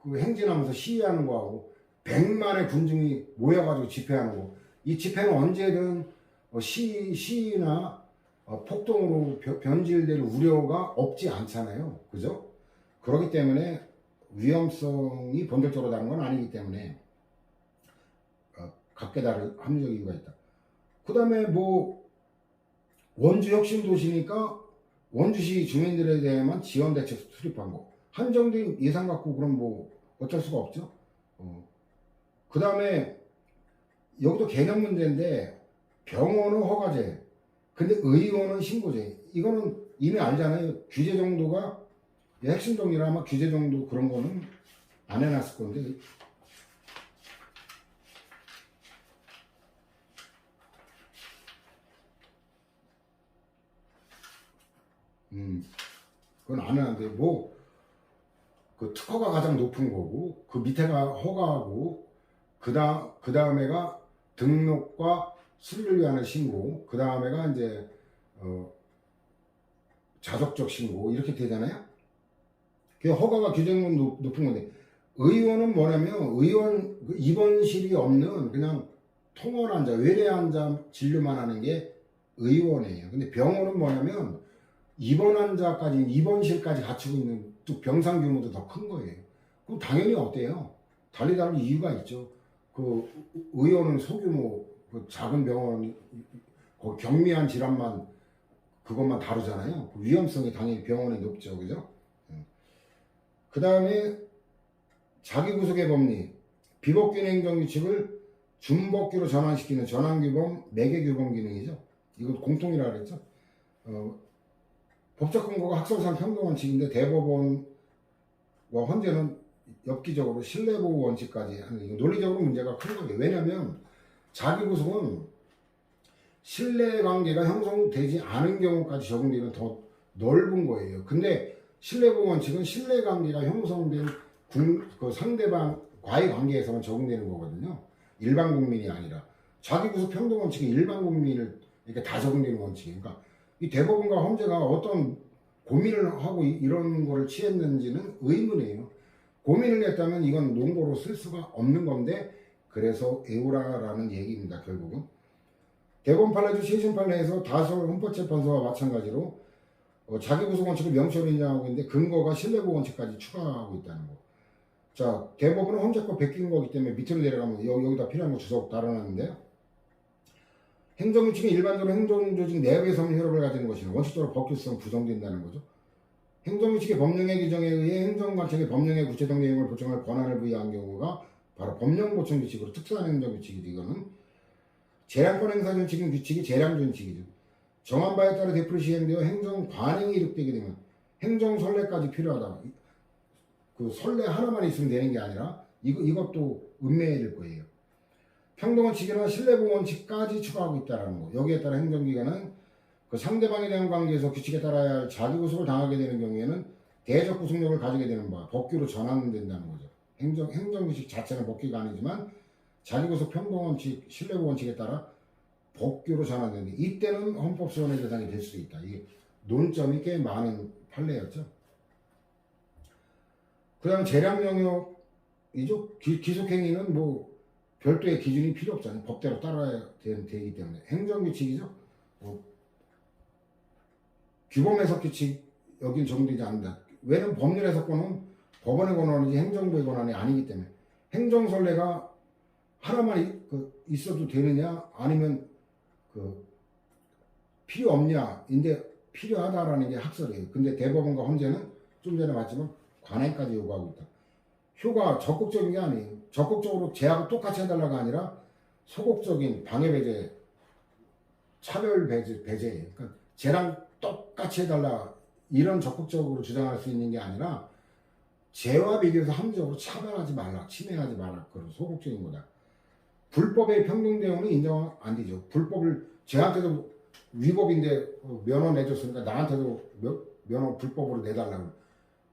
그 행진하면서 시위하는 거하고 100만의 군중이 모여가지고 집회하는 거. 이 집회는 언제든 시위나 폭동으로 변질될 우려가 없지 않잖아요. 그죠? 그렇기 때문에 위험성이 본질적으로 다른 건 아니기 때문에 각계 다른 합리적 이유가 있다. 그 다음에 뭐 원주 혁신도시니까 원주시 주민들에 대해만 지원대책 수립한 거. 한정된 예산 갖고 그럼 뭐 어쩔 수가 없죠. 그 다음에 여기도 개념 문제인데 병원은 허가제, 근데 의원은 신고제. 이거는 이미 알잖아요. 규제 정도가 핵심 정리라 아마 규제 정도 그런 거는 안 해놨을 건데. 그건 안 해놨는데 뭐 그 특허가 가장 높은 거고 그 밑에가 허가하고 그 다음에가 등록과 수리를 위한 신고, 그 다음에가 이제 자족적 신고 이렇게 되잖아요. 그 허가가 규정은 높은 건데 의원은 뭐냐면 의원 입원실이 없는 그냥 통원 환자, 외래 환자 진료만 하는 게 의원이에요. 근데 병원은 뭐냐면 입원 환자까지 입원실까지 갖추고 있는 또 병상 규모도 더 큰 거예요. 그럼 당연히 어때요? 달리 다른 이유가 있죠. 그 의원은 소규모 그 작은 병원 그 경미한 질환만 그것만 다루잖아요. 그 위험성이 당연히 병원에 높죠, 그죠? 그 다음에 자기구속의 법리, 비법균 행정규칙을 준법규로 전환시키는 전환규범 매개규범 기능이죠. 이거 공통이라고 그랬죠. 법적 근거가 학설상 평등원칙인데 대법원과 헌재는 엽기적으로 신뢰보호 원칙까지 하는, 이거 논리적으로 문제가 큰 거예요. 왜냐하면 자기구속은 신뢰관계가 형성되지 않은 경우까지 적용되는 더 넓은 거예요. 근데 신뢰보호 원칙은 신뢰관계가 형성된 그 상대방과의 관계에서만 적용되는 거거든요. 일반 국민이 아니라. 자기구속 평등 원칙은 일반 국민을 이렇게 다 적용되는 원칙이에요. 그러니까 이 대법원과 헌재가 어떤 고민을 하고 이런 거를 취했는지는 의문이에요. 고민을 했다면 이건 논거로 쓸 수가 없는 건데 그래서 애우라라는 얘기입니다. 결국은 대법원 판례도 최신 판례에서 다수 헌법재판소와 마찬가지로 자기구속 원칙을 명시로 인정하고 있는데 근거가 신뢰보호 원칙까지 추가하고 있다는 거. 자, 대법원은 헌재법 베낀 거기 때문에 밑으로 내려가면 여기다 필요한 거 주석 달아놨는데요. 행정규칙은 일반적으로 행정조직 내부의 성립 효력을 가지는 것이나 원칙적으로 법규성 부정된다는 거죠. 행정규칙의 법령의 규정에 의해 행정관청의 법령의 구체적 내용을 보충할 권한을 부여한 경우가 바로 법령보충규칙으로 특수한 행정규칙이죠. 이거는 재량권 행사준칙인 규칙이 재량준칙이죠. 정한 바에 따라 대표로 시행되어 행정 관행이 이룩되게 되면 행정 선례까지 필요하다. 그 선례 하나만 있으면 되는 게 아니라 이것도 음매일 거예요. 평등원칙이나 신뢰보호원칙까지 추가하고 있다는 거. 여기에 따라 행정기관은 그 상대방에 대한 관계에서 규칙에 따라야 할 자기구속을 당하게 되는 경우에는 대적 구속력을 가지게 되는 바 법규로 전환된다는 거죠. 행정규칙 자체는 법규가 아니지만 자기구속 평등원칙, 신뢰보호원칙에 따라 법규로 전환되는데 이때는 헌법소원의 대상이 될 수 있다. 이게 논점이 꽤 많은 판례였죠. 그 다음 재량 영역이죠. 기속행위는 뭐 별도의 기준이 필요 없잖아요. 법대로 따라야 되기 때문에. 행정규칙이죠. 규범 해석 규칙 여긴 적용되지 않는다. 왜냐면 법률 해석권은 법원의 권한이지 행정부의 권한이 아니기 때문에. 행정선례가 하나만 있어도 되느냐 아니면 필요 없냐인데 필요하다라는 게 학설이에요. 근데 대법원과 헌재는 좀 전에 봤지만 관행까지 요구하고 있다. 효가 적극적인 게 아니에요. 적극적으로 제하고 똑같이 해달라가 아니라 소극적인 방해 배제, 차별 배제예요. 그러니까 쟤랑 똑같이 해달라 이런 적극적으로 주장할 수 있는 게 아니라 쟤와 비교해서 합리적으로 차별하지 말라, 침해하지 말라 그런 소극적인 거다. 불법의 평등 대우는 인정 안 되죠. 불법을 쟤한테도 위법인데 면허 내줬으니까 나한테도 면허 불법으로 내달라고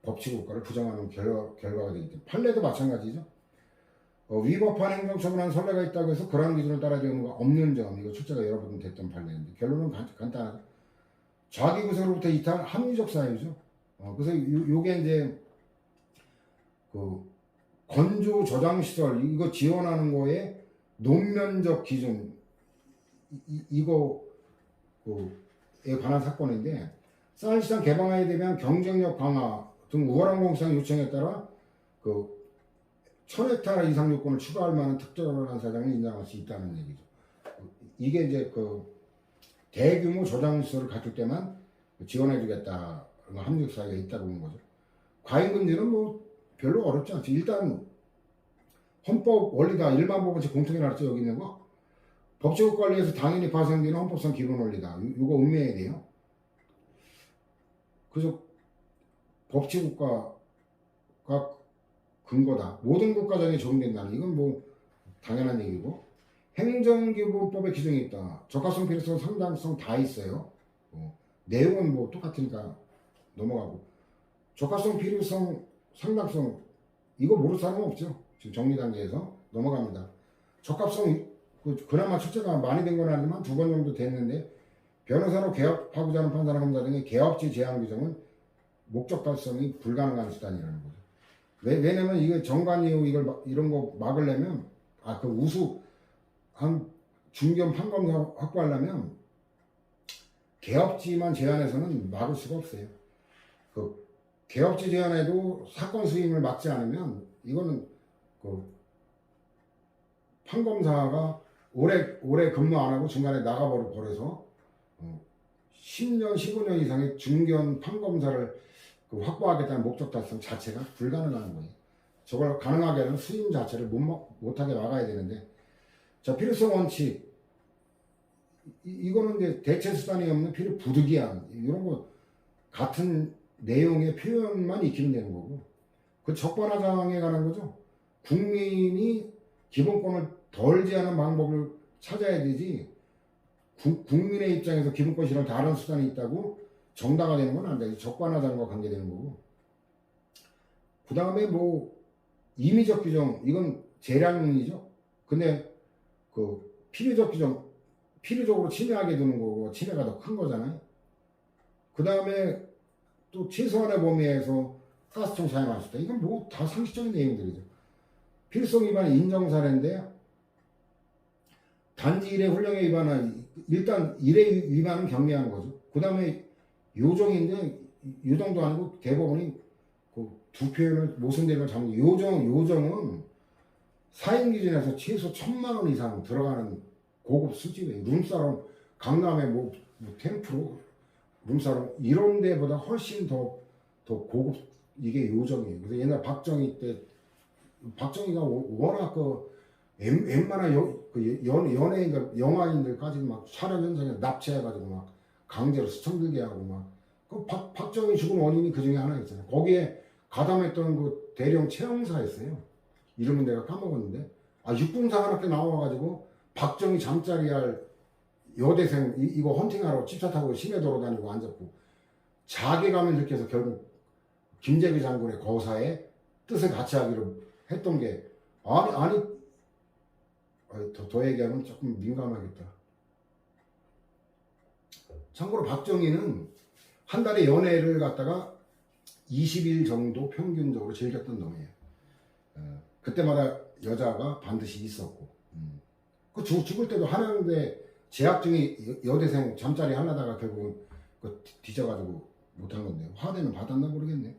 법치국가를 부정하는 결과가 되기 때문에 판례도 마찬가지죠. 위법한 행정처분한 선례가 있다고 해서 그러한 기준을 따라야 되는 거 없는 점 이거 출제가 여러 번 됐던 판례인데 결론은 간단하죠. 자기구속으로부터 이탈 합리적 사유죠. 그래서 요게 이제 그 건조 저장 시설 이거 지원하는 거에 논면적 기준 이거에 관한 사건인데 쌀시장 개방화에 대한 경쟁력 강화 등 우월한 공시장 요청에 따라 1000헥타르 이상 요건을 추가할 만한 특정한 사장을 인정할 수 있다는 얘기죠. 이게 이제 대규모 저장 시설을 갖출 때만 지원해주겠다 합리적 사유가 있다고 보는 거죠. 과잉 금지는 뭐 별로 어렵지 않죠. 일단 헌법 원리다. 일반 법원칙 공통의 날짜 여기 있는 거. 법치국 관리에서 당연히 발생되는 헌법상 기본 원리다. 이거 음미해야 돼요. 그래서 법치국가가 근거다. 모든 국가정에 적용된다는 이건 뭐 당연한 얘기고 행정기본법에 규정이 있다. 적합성, 필요성, 상당성 다 있어요. 내용은 뭐 똑같으니까 넘어가고 적합성, 필요성, 상당성 이거 모를 사람은 없죠. 지금 정리 단계에서 넘어갑니다. 적합성 그나마 출제가 많이 된 건 아니지만 2번 정도 됐는데 변호사로 개업하고자 하는 판사나 검사 등의 개업지 제한 규정은 목적 달성이 불가능한 수단이라는 거죠. 왜냐면 이거 정관 이후 이런 거 막으려면 우수 한 중견 판검사 확보하려면 개업지만 제한해서는 막을 수가 없어요. 개업지 제한에도 사건 수임을 막지 않으면 이거는 판검사가 오래 근무 안 하고 중간에 나가버려서 10년, 15년 이상의 중견 판검사를 확보하겠다는 목적 달성 자체가 불가능한 거예요. 저걸 가능하게 하는 수임 자체를 못하게 막아야 되는데, 자, 필요성 원칙. 이거는 이제 대체 수단이 없는 필요 부득이한, 이런 거 같은 내용의 표현만 익히면 되는 거고, 그 적반하장에 관한 거죠. 국민이 기본권을 덜 제하는 방법을 찾아야 되지, 국민의 입장에서 기본권 실현 다른 수단이 있다고 정당화되는 건 안 되지. 적반하장과 관계되는 거고. 그 다음에 임의적 규정, 이건 재량이죠. 근데 필요적 규정, 필요적으로 침해하게 되는 거고, 침해가 더 큰 거잖아요. 그 다음에 또 최소한의 범위에서 가스통 사용할 수 있다. 이건 다 상식적인 내용들이죠. 필성 위반은 인정사례인데, 단지 일의 훈령의 위반은, 일단 일의 위반은 경미한 거죠. 그 다음에 요정인데, 요정도 아니고 대법원이 두 표현을 모순되는 걸 잡는 요정은 사인 기준에서 최소 1000만 원 이상 들어가는 고급 수집이에요. 룸사롱, 강남의 텐프로 룸사롱 이런 데보다 훨씬 더 더 고급 이게 요정이에요. 그래서 옛날 박정희 때 박정희가 워낙 그 웬만한 연예인 영화인들까지 막 촬영 현장에 납치해가지고 막 강제로 시청들게 하고 막 그 박정희 죽은 원인이 그 중에 하나 있잖아요. 거기에 가담했던 그 대령 채용사였어요. 이름은 내가 까먹었는데 육군사관학교 나와가지고 박정희 잠자리 할 여대생 이거 헌팅하러 집차 타고 시내 돌아다니고 앉았고 자괴감을 느껴서 결국 김재규 장군의 거사에 뜻을 같이 하기로 했던 게 더 얘기하면 조금 민감하겠다. 참고로 박정희는 한 달에 연애를 갖다가 20일 정도 평균적으로 즐겼던 놈이에요. 그때마다 여자가 반드시 있었고 그 죽을 때도 한양대 재학중이 여대생 잠자리 하려다가 결국은 그 뒤져가지고 못한 건데 화대는 받았나 모르겠네.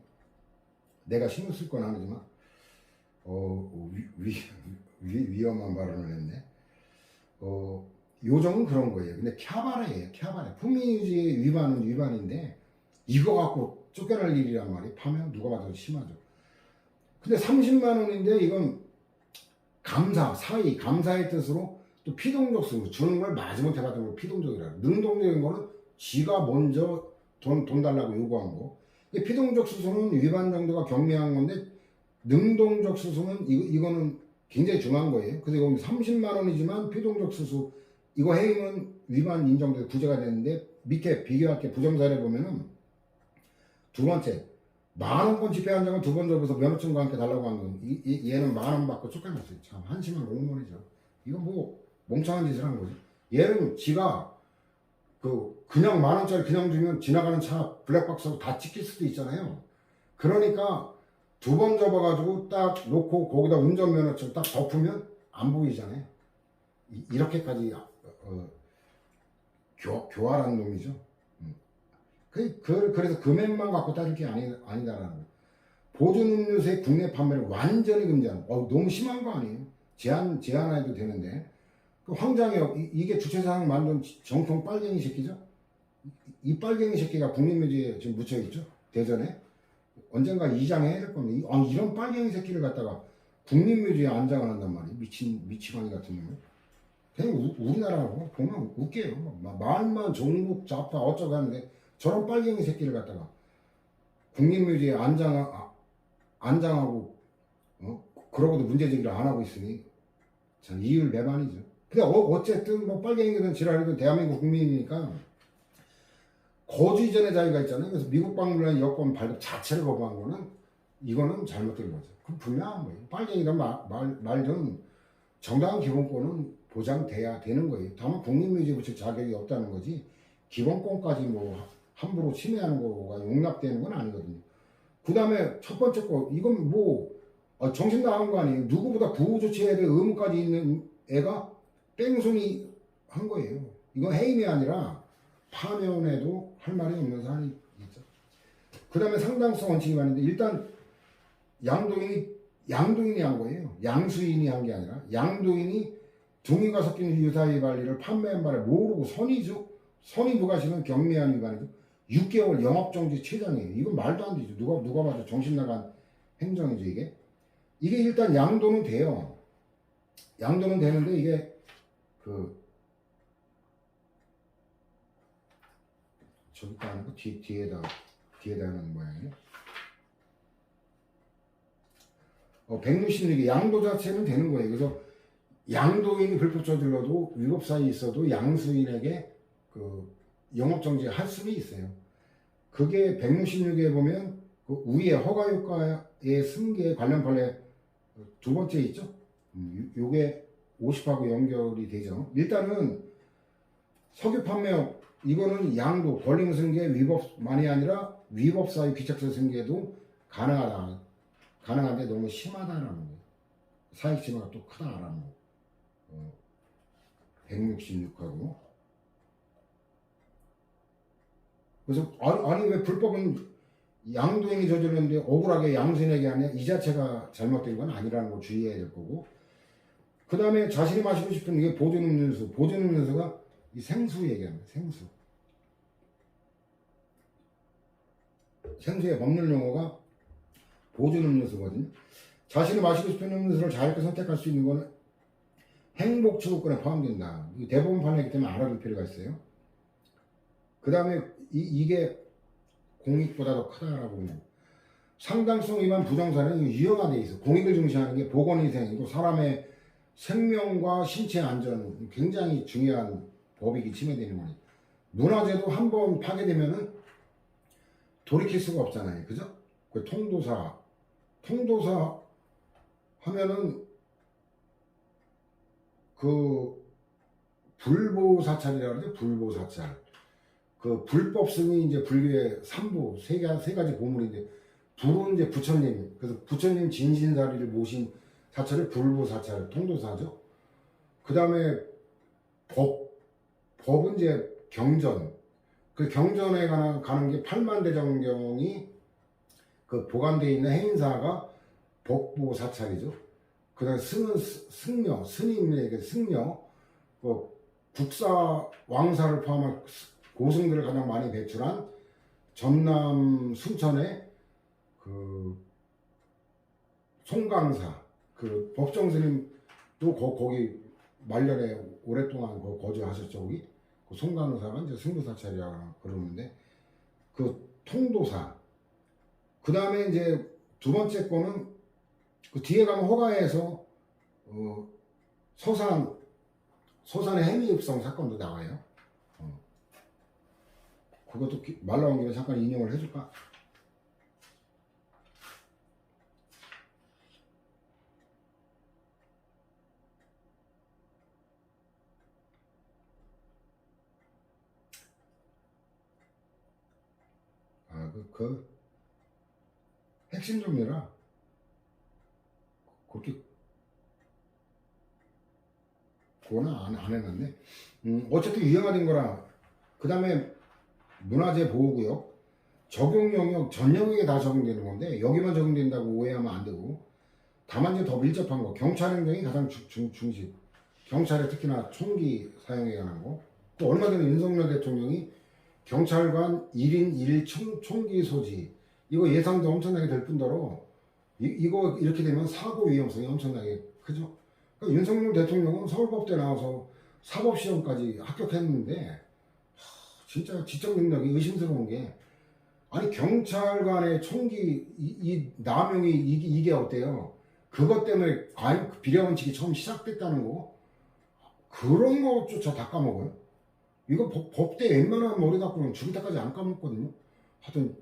내가 신경 쓸 건 아니지만 위험한 발언을 했네. 요정은 그런 거예요. 근데 캬바레예요. 캬바레. 풍미유지의 위반은 위반인데 이거 갖고 쫓겨날 일이란 말이 파면 누가 봐도 심하죠. 근데 30만 원인데 이건 감사의 뜻으로 또 피동적수 주는 걸 마지못해 받은 걸 피동적이라. 능동적인 거는 지가 먼저 돈 달라고 요구한 거. 피동적 수수는 위반 정도가 경미한 건데 능동적 수수는 이거는 굉장히 중요한 거예요. 그래서 이건 30만 원이지만 피동적 수수 이거 해임은 위반 인정돼서 구제가 되는데 밑에 비교할 게 부정사례 보면은 두 번째 10,000원권 집회 한 장은 두 번 접어서 면허증과 함께 달라고 한 건 얘는 10,000원 받고 쫓겨났어요. 참 한심한 공무원이죠. 이건 뭐 멍청한 짓을 한 거지. 얘는 지가 그냥 10,000원짜리 그냥 주면 지나가는 차 블랙박스하고 다 찍힐 수도 있잖아요. 그러니까 두 번 접어가지고 딱 놓고 거기다 운전면허증 딱 덮으면 안 보이잖아요. 이렇게까지 교활한 놈이죠. 그래서 금액만 갖고 따질 게 아니다라는 거. 보존음료수의 국내 판매를 완전히 금지하는 거. 너무 심한 거 아니에요? 제한해도 되는데. 그 황장혁 이게 주최사항 만든 정통 빨갱이 새끼죠. 이 빨갱이 새끼가 국립묘지에 지금 묻혀 있죠. 대전에 언젠가 이장해야 될 겁니다. 이런 빨갱이 새끼를 갖다가 국립묘지에 안장을 한단 말이에요. 미치광이 같은 놈을. 그냥 우리나라하고 보면 웃겨요. 말만 종북 좌파 어쩌고 하는데 저런 빨갱이 새끼를 갖다가 국립묘지에 안장하고 그러고도 문제제기를 안 하고 있으니 참 이율배반이죠. 근데 어쨌든 뭐 빨갱이든 지랄이든 대한민국 국민이니까 거주 이전의 자유가 있잖아요. 그래서 미국 방문한 여권 발급 자체를 거부한 거는 이거는 잘못된 거죠. 그럼 분명한 거예요. 빨갱이든 말든 정당한 기본권은 보장돼야 되는 거예요. 다만 국립묘지에 붙일 자격이 없다는 거지 기본권까지 뭐 함부로 침해하는 거가 용납되는 건 아니거든요. 그 다음에 첫 번째 거 이건 뭐 정신 나간 거 아니에요. 누구보다 구호조치해야 될 의무까지 있는 애가 뺑소니 한 거예요. 이건 해임이 아니라 파면에도 할 말이 없는 사안이 있죠. 그 다음에 상당성 원칙이 많은데 일단 양도인이 한 거예요. 양수인이 한 게 아니라 양도인이 등유가 섞인 유사의 관리를 판매한 바를 모르고 선의 부가시는 경미한 위반이죠. 6개월 영업정지 최장이에요. 이건 말도 안 되죠. 누가 봐도 정신 나간 행정이죠. 이게 일단 양도는 돼요. 양도는 되는데 이게 저기다 하는 거 뒤에다 하는 모양이에요. 166개 양도 자체는 되는 거예요. 그래서 양도인이 불법 저질러도 위법사이 있어도 양수인에게 영업정지 할 수는 있어요. 그게 166에 보면 그 위에 허가효과의 승계에 관련 판례 두 번째 있죠. 요게 50하고 연결이 되죠. 일단은 석유 판매업 이거는 양도 권리금 승계 위법만이 아니라 위법사유 귀착서 승계도 가능한데 너무 심하다라는 거예요. 사익 침해가 또 크다라는 거. 166하고 그래서 아니 왜 불법은 양도인이 저질렀는데 억울하게 양수인에게 하냐 이 자체가 잘못된 건 아니라는 걸 주의해야 될 거고 그 다음에 자신이 마시고 싶은 이게 보존음료수가 이 생수 얘기합니다. 생수 생수의 법률 용어가 보존 음료수거든요. 자신이 마시고 싶은 음료수를 자유롭게 선택할 수 있는 것은 행복 추구권에 포함된다. 대법원 판례이기 때문에 알아둘 필요가 있어요. 그 다음에 이게 공익보다 더 크다라고 보면 상당성 위반 부정사는 유형화되어 있어. 공익을 중시하는 게 보건위생이고 사람의 생명과 신체 안전 굉장히 중요한 법익이 침해되는 거니. 문화재도 한 번 파괴되면은 돌이킬 수가 없잖아요. 그죠? 그 통도사 하면은 그 불보사찰이라고 그러죠. 불보사찰. 그 불법 승이 이제 불교의 삼부 세 가지 보물인데 불은 이제 부처님, 그래서 부처님 진신사리를 모신 사찰을 불보사찰, 통도사죠. 그 다음에 법은 이제 경전. 그 경전에 가는 게 팔만대정경이 그 보관되어 있는 해인사가 법보사찰이죠. 그 다음에 승은 승려, 스님에게 승려, 그 국사 왕사를 포함한 고승들을 가장 많이 배출한 전남 순천의 그 송강사, 그 법정 스님도 거기 말년에 오랫동안 거주하셨죠. 거기 그 송강사가 이제 승부사찰이라고 그러는데 그 통도사. 그 다음에 이제 두 번째 거는 그 뒤에 가면 허가에서 서산의 행위읍성 사건도 나와요. 그것도 말 나온 김에 잠깐 인용을 해줄까? 그 핵심 종류라 그렇게 그거는 안 해놨네. 어쨌든 유형화된 거라. 그 다음에 문화재 보호구역 적용 영역 전 영역에 다 적용되는 건데 여기만 적용된다고 오해하면 안 되고 다만 이제 더 밀접한 거 경찰 행정이 가장 중심. 경찰에 특히나 총기 사용에 관한 거. 또 얼마 전에 윤석열 대통령이 경찰관 1인 1 총기 소지 이거 예상도 엄청나게 될 뿐더러 이거 이렇게 되면 사고 위험성이 엄청나게 크죠. 그러니까 윤석열 대통령은 서울법대 나와서 사법시험까지 합격했는데 진짜 지적 능력이 의심스러운 게 아니 경찰관의 총기 이 남용이 이게 어때요? 그것 때문에 과연 비례원칙이 처음 시작됐다는 거 그런 것조차 다 까먹어요. 이거 법대 웬만한 머리 갖고는 죽을 때까지 안 까먹거든요. 하여튼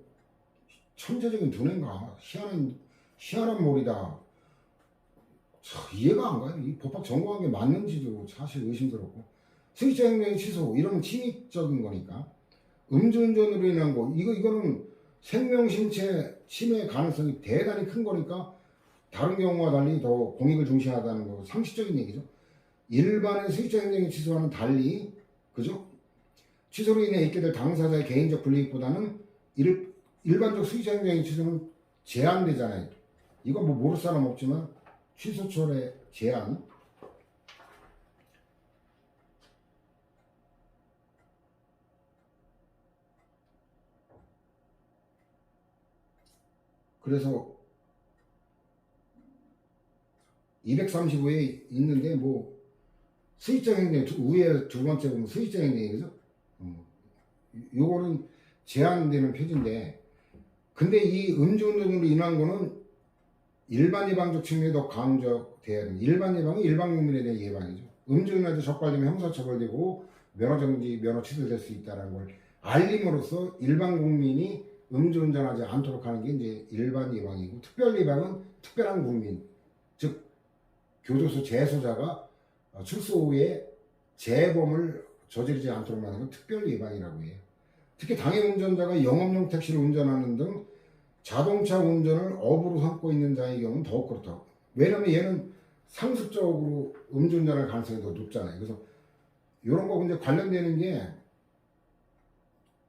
천재적인 두뇌인가 희한한 머리다. 이해가 안 가요. 이 법학 전공한 게 맞는지도 사실 의심스럽고 승기자 행령의 취소 이러면 침입적인 거니까 음주운전으로 인한 거 이거는 생명신체 침해 가능성이 대단히 큰 거니까 다른 경우와 달리 더 공익을 중시하다는 거 상식적인 얘기죠. 일반의 승기자 행령의 취소와는 달리 그죠? 취소로 인해 있게 될 당사자의 개인적 불이익보다는 일반적 승기자 행령의 취소는 제한되잖아요. 이거 뭐 모를 사람 없지만 취소철의 제한. 그래서 235에 있는데 뭐 수익적 행동 위에 두 번째 보면 수익적 행동이죠. 요거는 제한되는 표지인데 근데 이 음주운전으로 인한 거는 일반 예방적 측면이 더 강조돼야 됩니다. 일반 예방이 일반 국민에 대한 예방이죠. 음주운전에 적발되면 형사처벌되고 면허정지, 면허 취소될 수 있다는 걸 알림으로써 일반 국민이 음주운전하지 않도록 하는 게 이제 일반 예방이고 특별 예방은 특별한 국민, 즉 교도소 재소자가 출소 후에 재범을 저지르지 않도록 하는 건 특별 예방이라고 해요. 특히 당해 운전자가 영업용 택시를 운전하는 등 자동차 운전을 업으로 삼고 있는 자의 경우는 더욱 그렇다고. 왜냐면 얘는 상습적으로 음주운전할 가능성이 더 높잖아요. 그래서 이런 거 근데 관련되는 게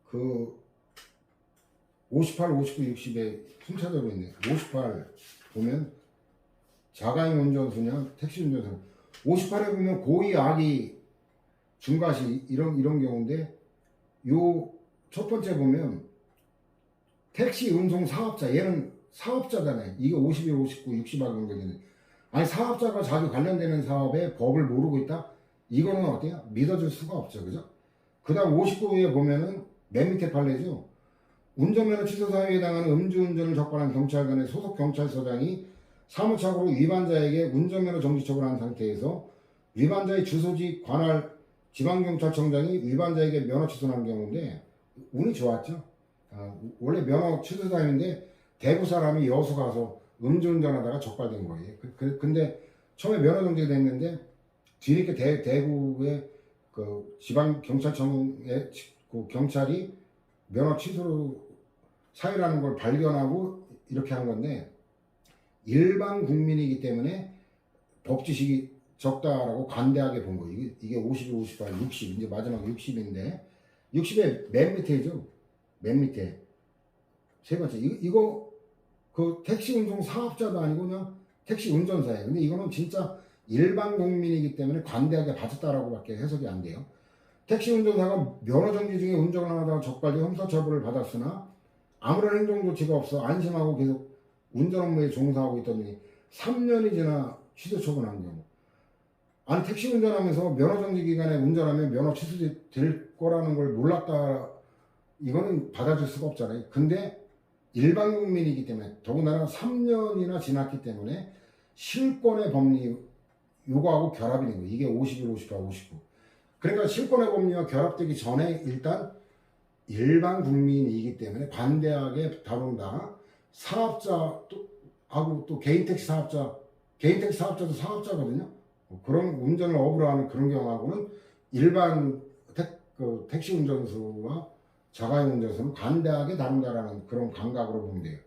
그 58, 59, 60에 순차적으로 있네. 58 보면 자가용 운전수냐 택시 운전수. 58에 보면 고의 악의 중과시 이런 경우인데 요 첫 번째 보면 택시 운송 사업자, 얘는 사업자잖아요. 이게 51, 59, 60 악용되는. 아니 사업자가 자기 관련되는 사업에 법을 모르고 있다? 이거는 어때요? 믿어줄 수가 없죠, 그죠? 그 다음 59위에 보면은 맨 밑에 판례죠. 운전면허 취소 사유에 해당하는 음주운전을 적발한 경찰관의 소속 경찰서장이 사무착오로 위반자에게 운전면허 정지 처분한 상태에서 위반자의 주소지 관할 지방경찰청장이 위반자에게 면허 취소한 경우인데 운이 좋았죠. 원래 면허 취소 사유인데 대구 사람이 여수 가서 음주운전하다가 적발된 거예요. 근데 처음에 면허 정지됐는데 뒤늦게 대구의 그 지방경찰청의 그 경찰이 면허 취소 사유라는 걸 발견하고 이렇게 한 건데 일반 국민이기 때문에 법 지식이 적다라고 관대하게 본 거예요. 이게 51, 58, 60 이제 마지막 60인데 60의 맨 밑에죠. 맨 밑에 세 번째 이거 그 택시 운송 사업자도 아니고 그냥 택시 운전사예요. 근데 이거는 진짜 일반 국민이기 때문에 관대하게 봐줬다라고밖에 해석이 안 돼요. 택시 운전사가 면허 정지 중에 운전을 하다가 적발돼 형사처벌을 받았으나 아무런 행정 조치가 없어 안심하고 계속 운전 업무에 종사하고 있더니 3년이 지나 취소 처분한 경우. 아니 택시 운전하면서 면허 정지 기간에 운전하면 면허 취소될 거라는 걸 몰랐다. 이거는 받아줄 수가 없잖아요. 근데 일반 국민이기 때문에 더군다나 3년이나 지났기 때문에 실권의 법리 요거하고 결합이 된 거예요. 이게 51, 58, 59. 그러니까 실권의 법리와 결합되기 전에 일단 일반 국민이기 때문에 관대하게 다룬다. 사업자하고 또 개인 택시 사업자도 사업자거든요. 그런 운전을 업으로 하는 그런 경우하고는 일반 택시 운전수와 자가용 운전수는 관대하게 다룬다라는 그런 감각으로 보면 돼요.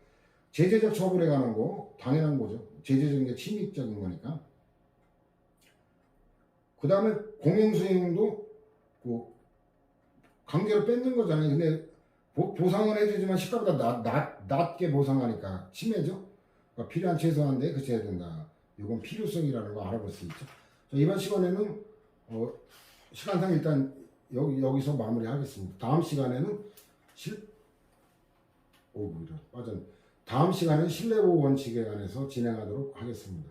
제재적 처벌에 관한 거 당연한 거죠. 제재적인 게 침입적인 거니까. 그 다음에 공영수행도 그 강제로 뺏는 거잖아요. 근데 보상은 해주지만 시가보다 낮게 보상하니까 침해죠. 그러니까 필요한 최소한데 그쳐야 된다. 이건 필요성이라는 거 알아볼 수 있죠. 이번 시간에는 시간상 일단 여기서 마무리하겠습니다. 다음 시간에는 다음 시간에는 실내보호 원칙에 관해서 진행하도록 하겠습니다.